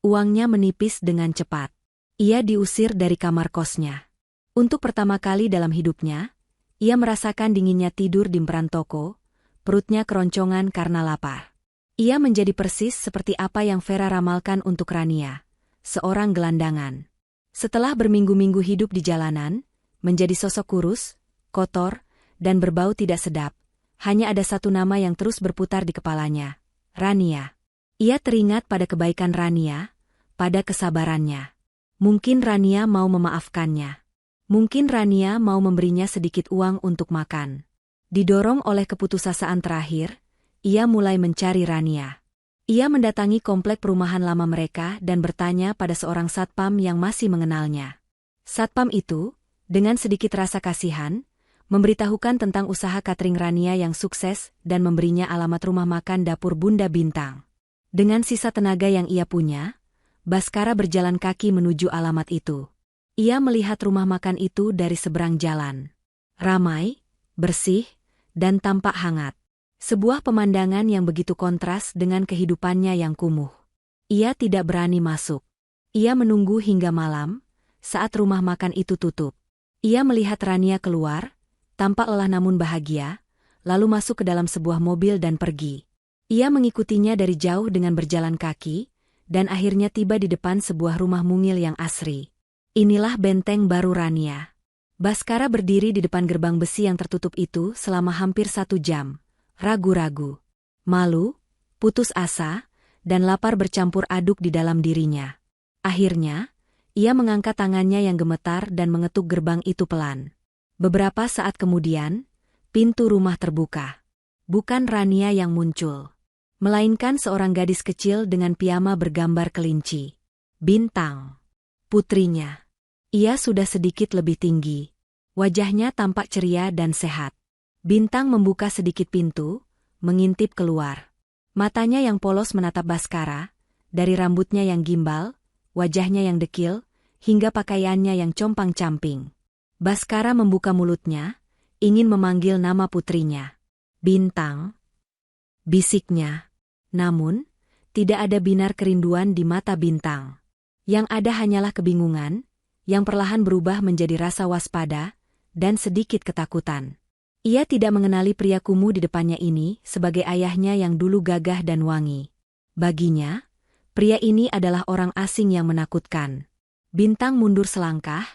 Uangnya menipis dengan cepat. Ia diusir dari kamar kosnya. Untuk pertama kali dalam hidupnya, ia merasakan dinginnya tidur di emperan toko, perutnya keroncongan karena lapar. Ia menjadi persis seperti apa yang Vera ramalkan untuk Rania, seorang gelandangan. Setelah berminggu-minggu hidup di jalanan, menjadi sosok kurus, kotor, dan berbau tidak sedap, hanya ada satu nama yang terus berputar di kepalanya, Rania. Ia teringat pada kebaikan Rania, pada kesabarannya. Mungkin Rania mau memaafkannya. Mungkin Rania mau memberinya sedikit uang untuk makan. Didorong oleh keputusasaan terakhir, ia mulai mencari Rania. Ia mendatangi komplek perumahan lama mereka dan bertanya pada seorang satpam yang masih mengenalnya. Satpam itu, dengan sedikit rasa kasihan, memberitahukan tentang usaha catering Rania yang sukses dan memberinya alamat rumah makan dapur Bunda Bintang. Dengan sisa tenaga yang ia punya, Baskara berjalan kaki menuju alamat itu. Ia melihat rumah makan itu dari seberang jalan. Ramai, bersih, dan tampak hangat. Sebuah pemandangan yang begitu kontras dengan kehidupannya yang kumuh. Ia tidak berani masuk. Ia menunggu hingga malam, saat rumah makan itu tutup. Ia melihat Rania keluar, tampak lelah namun bahagia, lalu masuk ke dalam sebuah mobil dan pergi. Ia mengikutinya dari jauh dengan berjalan kaki, dan akhirnya tiba di depan sebuah rumah mungil yang asri. Inilah benteng baru Rania. Baskara berdiri di depan gerbang besi yang tertutup itu selama hampir 1 jam. Ragu-ragu, malu, putus asa, dan lapar bercampur aduk di dalam dirinya. Akhirnya, ia mengangkat tangannya yang gemetar dan mengetuk gerbang itu pelan. Beberapa saat kemudian, pintu rumah terbuka. Bukan Rania yang muncul, melainkan seorang gadis kecil dengan piyama bergambar kelinci. Bintang. Putrinya. Ia sudah sedikit lebih tinggi. Wajahnya tampak ceria dan sehat. Bintang membuka sedikit pintu, mengintip keluar. Matanya yang polos menatap Baskara, dari rambutnya yang gimbal, wajahnya yang dekil, hingga pakaiannya yang compang-camping. Baskara membuka mulutnya, ingin memanggil nama putrinya. Bintang, bisiknya. Namun, tidak ada binar kerinduan di mata Bintang. Yang ada hanyalah kebingungan, yang perlahan berubah menjadi rasa waspada, dan sedikit ketakutan. Ia tidak mengenali pria kumuh di depannya ini sebagai ayahnya yang dulu gagah dan wangi. Baginya, pria ini adalah orang asing yang menakutkan. Bintang mundur selangkah,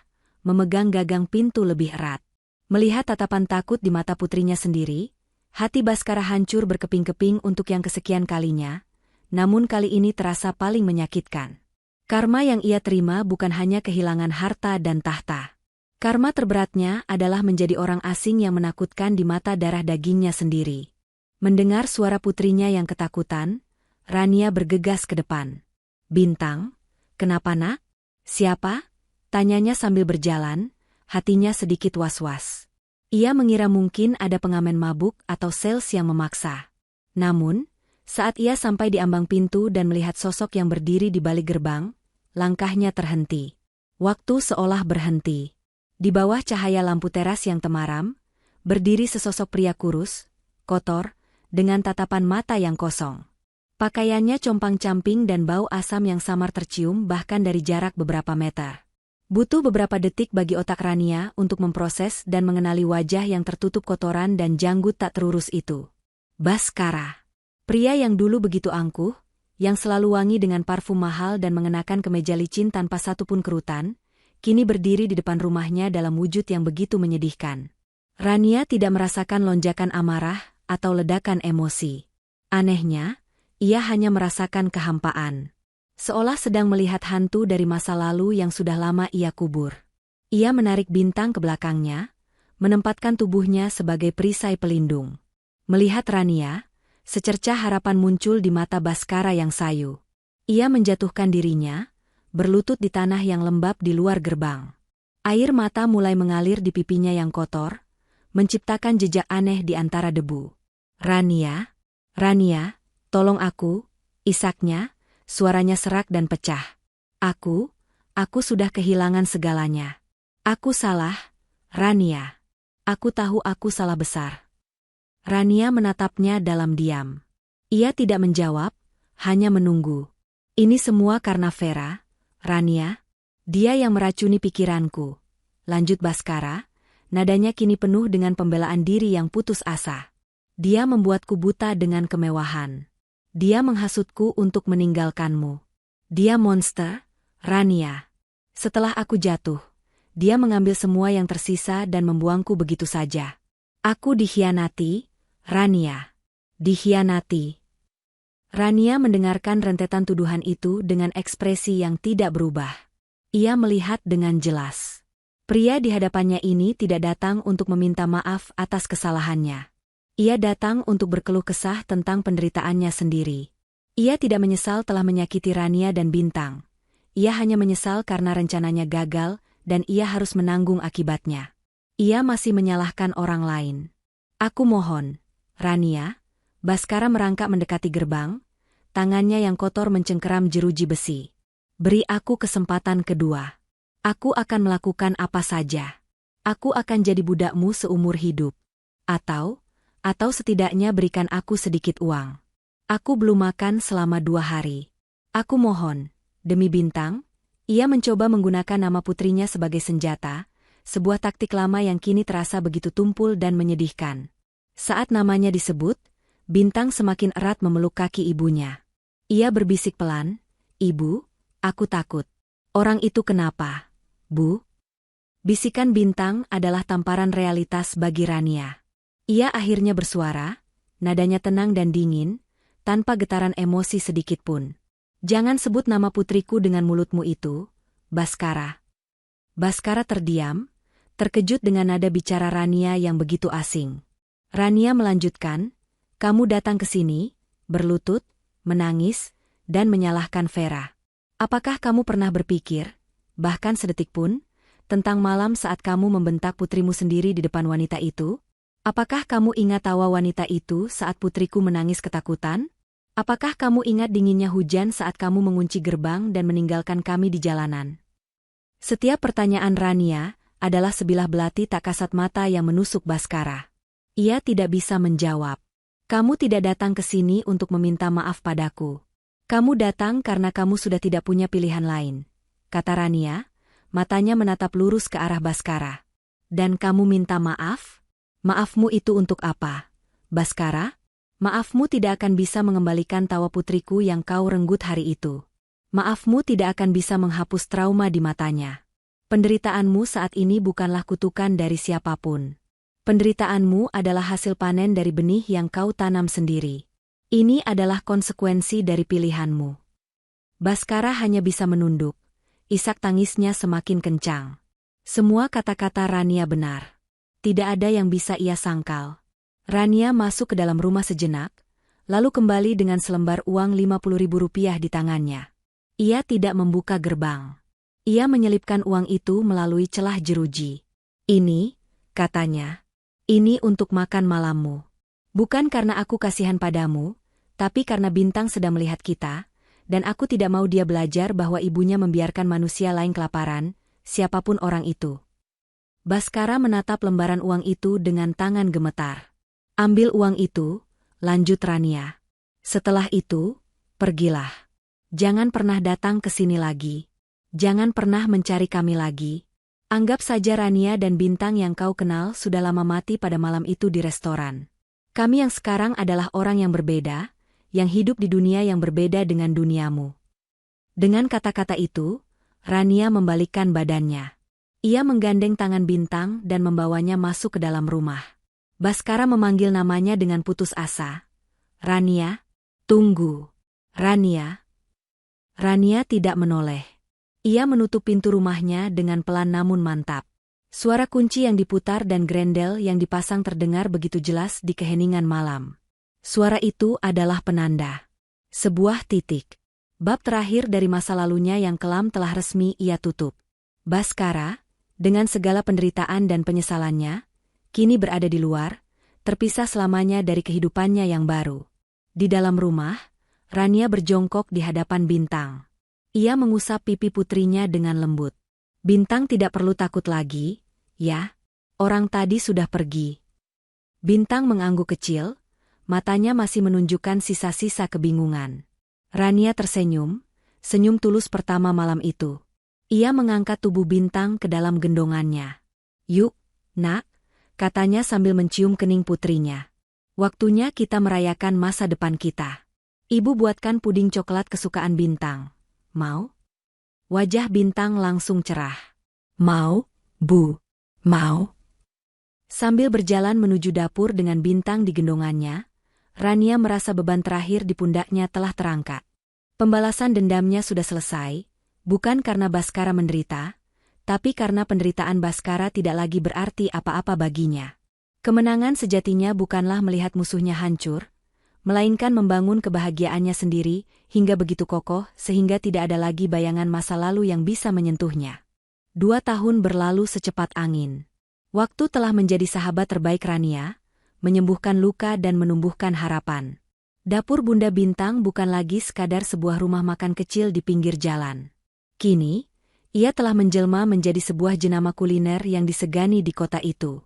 memegang gagang pintu lebih erat. Melihat tatapan takut di mata putrinya sendiri, hati Baskara hancur berkeping-keping untuk yang kesekian kalinya, namun kali ini terasa paling menyakitkan. Karma yang ia terima bukan hanya kehilangan harta dan tahta. Karma terberatnya adalah menjadi orang asing yang menakutkan di mata darah dagingnya sendiri. Mendengar suara putrinya yang ketakutan, Rania bergegas ke depan. Bintang, kenapa nak? Siapa? Tanyanya sambil berjalan, hatinya sedikit was-was. Ia mengira mungkin ada pengamen mabuk atau sales yang memaksa. Namun, saat ia sampai di ambang pintu dan melihat sosok yang berdiri di balik gerbang, langkahnya terhenti. Waktu seolah berhenti. Di bawah cahaya lampu teras yang temaram, berdiri sesosok pria kurus, kotor, dengan tatapan mata yang kosong. Pakaiannya compang-camping dan bau asam yang samar tercium bahkan dari jarak beberapa meter. Butuh beberapa detik bagi otak Rania untuk memproses dan mengenali wajah yang tertutup kotoran dan janggut tak terurus itu. Bhaskara. Pria yang dulu begitu angkuh, yang selalu wangi dengan parfum mahal dan mengenakan kemeja licin tanpa satupun kerutan, kini berdiri di depan rumahnya dalam wujud yang begitu menyedihkan. Rania tidak merasakan lonjakan amarah atau ledakan emosi. Anehnya, ia hanya merasakan kehampaan. Seolah sedang melihat hantu dari masa lalu yang sudah lama ia kubur. Ia menarik Bintang ke belakangnya, menempatkan tubuhnya sebagai perisai pelindung. Melihat Rania, secercah harapan muncul di mata Bhaskara yang sayu. Ia menjatuhkan dirinya, berlutut di tanah yang lembab di luar gerbang. Air mata mulai mengalir di pipinya yang kotor, menciptakan jejak aneh di antara debu. Rania, Rania, tolong aku, isaknya, suaranya serak dan pecah. Aku sudah kehilangan segalanya. Aku salah, Rania. Aku tahu aku salah besar. Rania menatapnya dalam diam. Ia tidak menjawab, hanya menunggu. Ini semua karena Vera, Rania. Dia yang meracuni pikiranku. Lanjut Bhaskara, nadanya kini penuh dengan pembelaan diri yang putus asa. Dia membuatku buta dengan kemewahan. Dia menghasutku untuk meninggalkanmu. Dia monster, Rania. Setelah aku jatuh, dia mengambil semua yang tersisa dan membuangku begitu saja. Aku dikhianati, Rania. Dikhianati. Rania mendengarkan rentetan tuduhan itu dengan ekspresi yang tidak berubah. Ia melihat dengan jelas. Pria di hadapannya ini tidak datang untuk meminta maaf atas kesalahannya. Ia datang untuk berkeluh kesah tentang penderitaannya sendiri. Ia tidak menyesal telah menyakiti Rania dan Bintang. Ia hanya menyesal karena rencananya gagal dan ia harus menanggung akibatnya. Ia masih menyalahkan orang lain. Aku mohon, Rania. Bhaskara merangkak mendekati gerbang, tangannya yang kotor mencengkeram jeruji besi. Beri aku kesempatan kedua. Aku akan melakukan apa saja. Aku akan jadi budakmu seumur hidup. Atau setidaknya berikan aku sedikit uang. Aku belum makan selama 2 hari. Aku mohon, demi Bintang. Ia mencoba menggunakan nama putrinya sebagai senjata, sebuah taktik lama yang kini terasa begitu tumpul dan menyedihkan. Saat namanya disebut, Bintang semakin erat memeluk kaki ibunya. Ia berbisik pelan, "Ibu, aku takut." "Orang itu kenapa, Bu?" Bisikan Bintang adalah tamparan realitas bagi Rania. Ia akhirnya bersuara, nadanya tenang dan dingin, tanpa getaran emosi sedikitpun. "Jangan sebut nama putriku dengan mulutmu itu, Bhaskara." Bhaskara terdiam, terkejut dengan nada bicara Rania yang begitu asing. Rania melanjutkan, "Kamu datang ke sini, berlutut, menangis, dan menyalahkan Vera. Apakah kamu pernah berpikir, bahkan sedetik pun, tentang malam saat kamu membentak putrimu sendiri di depan wanita itu? Apakah kamu ingat tawa wanita itu saat putriku menangis ketakutan? Apakah kamu ingat dinginnya hujan saat kamu mengunci gerbang dan meninggalkan kami di jalanan?" Setiap pertanyaan Rania adalah sebilah belati tak kasat mata yang menusuk Bhaskara. Ia tidak bisa menjawab. "Kamu tidak datang ke sini untuk meminta maaf padaku. Kamu datang karena kamu sudah tidak punya pilihan lain," kata Rania, matanya menatap lurus ke arah Bhaskara. "Dan kamu minta maaf? Maafmu itu untuk apa, Bhaskara? Maafmu tidak akan bisa mengembalikan tawa putriku yang kau renggut hari itu. Maafmu tidak akan bisa menghapus trauma di matanya. Penderitaanmu saat ini bukanlah kutukan dari siapapun. Penderitaanmu adalah hasil panen dari benih yang kau tanam sendiri. Ini adalah konsekuensi dari pilihanmu." Bhaskara hanya bisa menunduk. Isak tangisnya semakin kencang. Semua kata-kata Rania benar. Tidak ada yang bisa ia sangkal. Rania masuk ke dalam rumah sejenak, lalu kembali dengan selembar uang Rp50.000 di tangannya. Ia tidak membuka gerbang. Ia menyelipkan uang itu melalui celah jeruji. "Ini," katanya, "ini untuk makan malammu. Bukan karena aku kasihan padamu, tapi karena Bintang sedang melihat kita, dan aku tidak mau dia belajar bahwa ibunya membiarkan manusia lain kelaparan, siapapun orang itu." Baskara menatap lembaran uang itu dengan tangan gemetar. Ambil uang itu, lanjut Rania. Setelah itu, pergilah. Jangan pernah datang ke sini lagi. Jangan pernah mencari kami lagi. Anggap saja Rania dan Bintang yang kau kenal sudah lama mati pada malam itu di restoran. Kami yang sekarang adalah orang yang berbeda, yang hidup di dunia yang berbeda dengan duniamu. Dengan kata-kata itu, Rania membalikkan badannya. Ia menggandeng tangan Bintang dan membawanya masuk ke dalam rumah. Baskara memanggil namanya dengan putus asa. Rania, tunggu. Rania. Rania tidak menoleh. Ia menutup pintu rumahnya dengan pelan namun mantap. Suara kunci yang diputar dan grendel yang dipasang terdengar begitu jelas di keheningan malam. Suara itu adalah penanda. Sebuah titik. Bab terakhir dari masa lalunya yang kelam telah resmi ia tutup. Baskara, dengan segala penderitaan dan penyesalannya, kini berada di luar, terpisah selamanya dari kehidupannya yang baru. Di dalam rumah, Rania berjongkok di hadapan Bintang. Ia mengusap pipi putrinya dengan lembut. Bintang tidak perlu takut lagi, ya. Orang tadi sudah pergi. Bintang mengangguk kecil, matanya masih menunjukkan sisa-sisa kebingungan. Rania tersenyum, senyum tulus pertama malam itu. Ia mengangkat tubuh Bintang ke dalam gendongannya. Yuk, nak, katanya sambil mencium kening putrinya. Waktunya kita merayakan masa depan kita. Ibu buatkan puding coklat kesukaan Bintang. Mau? Wajah Bintang langsung cerah. Mau, Bu. Mau. Sambil berjalan menuju dapur dengan Bintang di gendongannya, Rania merasa beban terakhir di pundaknya telah terangkat. Pembalasan dendamnya sudah selesai, bukan karena Baskara menderita, tapi karena penderitaan Baskara tidak lagi berarti apa-apa baginya. Kemenangan sejatinya bukanlah melihat musuhnya hancur, melainkan membangun kebahagiaannya sendiri hingga begitu kokoh sehingga tidak ada lagi bayangan masa lalu yang bisa menyentuhnya. 2 tahun berlalu secepat angin. Waktu telah menjadi sahabat terbaik Rania, menyembuhkan luka dan menumbuhkan harapan. Dapur Bunda Bintang bukan lagi sekadar sebuah rumah makan kecil di pinggir jalan. Kini, ia telah menjelma menjadi sebuah jenama kuliner yang disegani di kota itu.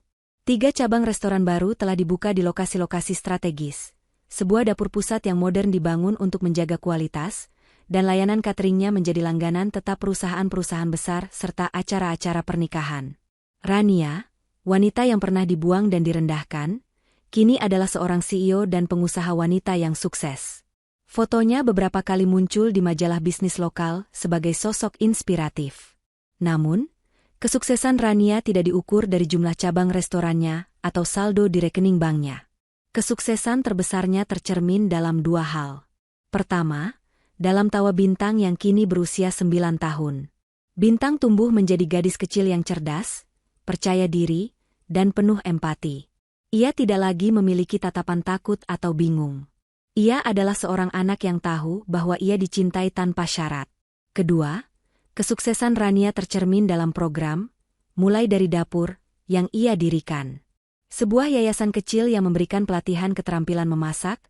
3 cabang restoran baru telah dibuka di lokasi-lokasi strategis. Sebuah dapur pusat yang modern dibangun untuk menjaga kualitas, dan layanan cateringnya menjadi langganan tetap perusahaan-perusahaan besar serta acara-acara pernikahan. Rania, wanita yang pernah dibuang dan direndahkan, kini adalah seorang CEO dan pengusaha wanita yang sukses. Fotonya beberapa kali muncul di majalah bisnis lokal sebagai sosok inspiratif. Namun, kesuksesan Rania tidak diukur dari jumlah cabang restorannya atau saldo di rekening banknya. Kesuksesan terbesarnya tercermin dalam 2 hal. Pertama, dalam tawa Bintang yang kini berusia 9 tahun. Bintang tumbuh menjadi gadis kecil yang cerdas, percaya diri, dan penuh empati. Ia tidak lagi memiliki tatapan takut atau bingung. Ia adalah seorang anak yang tahu bahwa ia dicintai tanpa syarat. Kedua, kesuksesan Rania tercermin dalam program, mulai dari dapur, yang ia dirikan. Sebuah yayasan kecil yang memberikan pelatihan keterampilan memasak,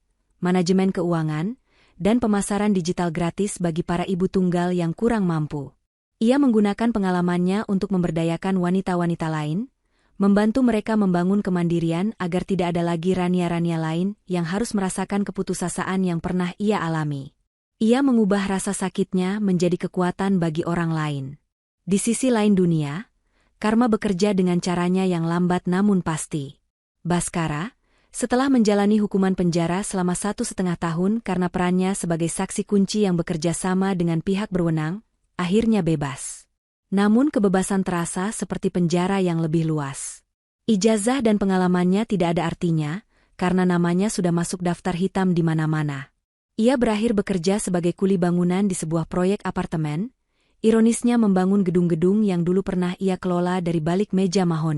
manajemen keuangan, dan pemasaran digital gratis bagi para ibu tunggal yang kurang mampu. Ia menggunakan pengalamannya untuk memberdayakan wanita-wanita lain, membantu mereka membangun kemandirian agar tidak ada lagi Rania-Rania lain yang harus merasakan keputusasaan yang pernah ia alami. Ia mengubah rasa sakitnya menjadi kekuatan bagi orang lain. Di sisi lain dunia, karma bekerja dengan caranya yang lambat namun pasti. Baskara, setelah menjalani hukuman penjara selama 1,5 tahun karena perannya sebagai saksi kunci yang bekerja sama dengan pihak berwenang, akhirnya bebas. Namun kebebasan terasa seperti penjara yang lebih luas. Ijazah dan pengalamannya tidak ada artinya, karena namanya sudah masuk daftar hitam di mana-mana. Ia berakhir bekerja sebagai kuli bangunan di sebuah proyek apartemen, ironisnya membangun gedung-gedung yang dulu pernah ia kelola dari balik meja mahoni.